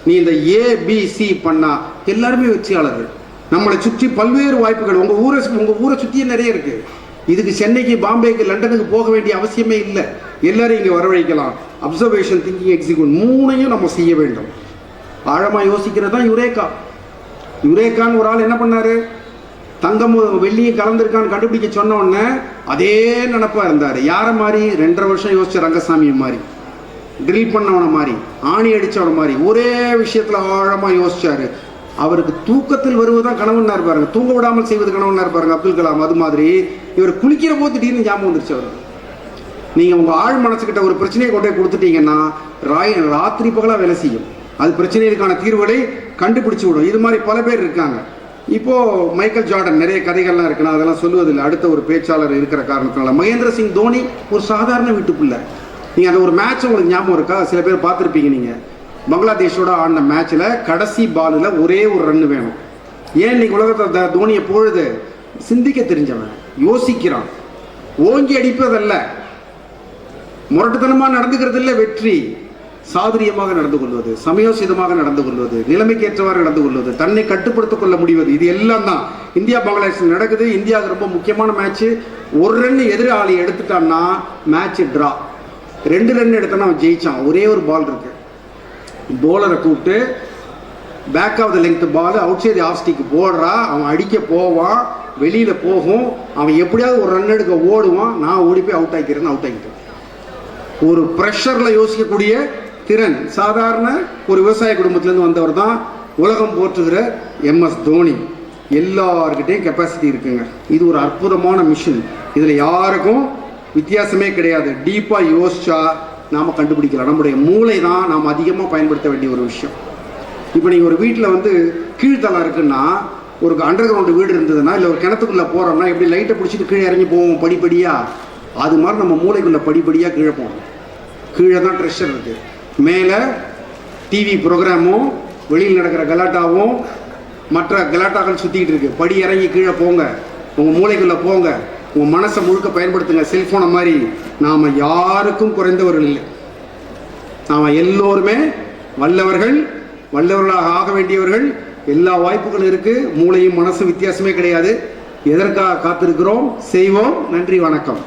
நீ இந்த ABC பண்ணா எல்லாருமே வெற்றியாளர்கள். நம்மளை சுற்றி பல்வேறு வாய்ப்புகள். உங்கள் ஊரை சுற்றியே நிறைய இருக்கு. இதுக்கு சென்னைக்கு, பாம்பேக்கு, லண்டனுக்கு போக வேண்டிய அவசியமே இல்லை. எல்லாரும் இங்கே வரவழைக்கலாம். அப்சர்வேஷன், திங்கிங், எக்ஸிக்யூட் மூணையும் நம்ம செய்ய வேண்டும். ஆழமாக யோசிக்கிறது தான் யுரேக்கான்னு ஒரு ஆள் என்ன பண்ணாரு? தங்கமும் வெள்ளியும் கலந்துருக்கான்னு கண்டுபிடிக்க சொன்ன உடனே அதே நினப்பா இருந்தார். யாரை மாதிரி? 2.5 வருஷம் யோசிச்ச ரங்கசாமியை மாதிரி, ட்ரில் பண்ணவனை மாதிரி, ஆணி அடித்தவனை மாதிரி ஒரே விஷயத்தில் ஆழமாக யோசிச்சாரு. அவருக்கு தூக்கத்தில் வருவதுதான் கனவுன்னா இருப்பாருங்க, தூங்க விடாமல் செய்வது கனவுன்னா இருப்பாருங்க அப்துல் கலாம். அது மாதிரி இவர் குளிக்கிற போது திடீர்னு ஞாபகம் வந்துருச்சு அவருக்கு. நீங்கள் உங்கள் ஆழ் மனசுக்கிட்ட ஒரு பிரச்சனையை கொண்டே கொடுத்துட்டீங்கன்னா ராத்திரி பகலாக வேலை செய்யும். அது பிரச்சனைகளுக்கான தீர்வுகளை கண்டுபிடிச்சு விடும். இது மாதிரி பல பேர் இருக்காங்க. இப்போது மைக்கேல் ஜார்டன் நிறைய கதைகள்லாம் இருக்குன்னா அதெல்லாம் சொல்லுவதில்லை. அடுத்த ஒரு பேச்சாளர் இருக்கிற காரணத்தினால. மகேந்திர சிங் தோனி ஒரு சாதாரண வீட்டுக்குள்ள. நீங்கள் அந்த ஒரு மேட்ச் உங்களுக்கு ஞாபகம் இருக்கா? சில பேர் பார்த்துருப்பீங்க. நீங்கள் பங்களாதேஷோட ஆடின மேட்ச்சில் கடைசி பாலில் ஒரே ஒரு ரன் வேணும். ஏன் இன்னைக்கு உலகத்தை தோனியை பொழுது சிந்திக்க தெரிஞ்சவன், யோசிக்கிறான். ஓங்கி அடிப்பதல்ல, முரட்டுத்தனமாக நடந்துக்கிறது இல்லை வெற்றி. சாதுரியமாக நடந்து கொள்வது, சமயோசிதமாக நடந்து கொள்வது, நிலைமைக்கு ஏற்றவாறு நடந்து கொள்வது, தன்னை கட்டுப்படுத்திக் கொள்ள முடிவது, இது எல்லாம் தான் இந்தியா பங்களாதேஷ் நடக்குது. இந்தியாவுக்கு ரொம்ப முக்கியமான மேட்ச்சு. ஒரு ரன் எதிராளி எடுத்துட்டான்னா மேட்ச் ட்ரா. 2 ரன் எடுத்தானா அவன் ஜெயிச்சான். ஒரே ஒரு பால் இருக்கு. போலரை கூப்பிட்டு back of the length ball outside off stick போடுறா. அவன் அடிக்க போவான், வெளியில் போகும். அவன் எப்படியாவது ஒரு ரன் எடுக்க ஓடுவான். நான் ஓடி போய் அவுட் ஆக்கிட்டேன். ஒரு ப்ரெஷரில் யோசிக்கக்கூடிய திறன். சாதாரண ஒரு விவசாய குடும்பத்திலேருந்து வந்தவர் தான் உலகம் போற்றுகிற MS தோனி. எல்லார்கிட்டையும் கெப்பாசிட்டி இருக்குங்க. இது ஒரு அற்புதமான மிஷின். இதில் யாருக்கும் வித்தியாசமே கிடையாது. டீப்பாக யோசிச்சா நாம் கண்டுபிடிக்கலாம். நம்முடைய மூளை தான் நாம் அதிகமாக பயன்படுத்த வேண்டிய ஒரு விஷயம். இப்போ நீங்கள் ஒரு வீட்டில் வந்து கீழ்த்தளம் இருக்குன்னா, ஒரு அண்டர் கிரவுண்டு வீடு இருந்ததுன்னா, இல்லை ஒரு கிணத்துக்குள்ளே போகிறோம்னா எப்படி லைட்டை பிடிச்சிட்டு கீழே இறங்கி போவோம் படிப்படியாக. அது மாதிரி நம்ம மூளைக்குள்ளே படிப்படியாக கீழே போகணும். கீழே தான் ட்ரெஷர் இருக்குது. மேலே டிவி ப்ரோக்ராமும் வெளியில் நடக்கிற கலாட்டாவும் மற்ற கலாட்டாக்கள் சுற்றிக்கிட்டு இருக்குது. படி இறங்கி கீழே போங்க, உங்கள் மூளைக்குள்ளே போங்க, உங்கள் மனசை முழுக்க பயன்படுத்துங்க. செல்ஃபோனை மாதிரி நாம் யாருக்கும் குறைந்தவர்கள் இல்லை. நாம் எல்லோருமே வல்லவர்களாக ஆக வேண்டியவர்கள். எல்லா வாய்ப்புகளும் இருக்குது. மூளையும் மனசும் வித்தியாசமே கிடையாது. எதற்காக காத்திருக்கிறோம்? செய்வோம். நன்றி, வணக்கம்.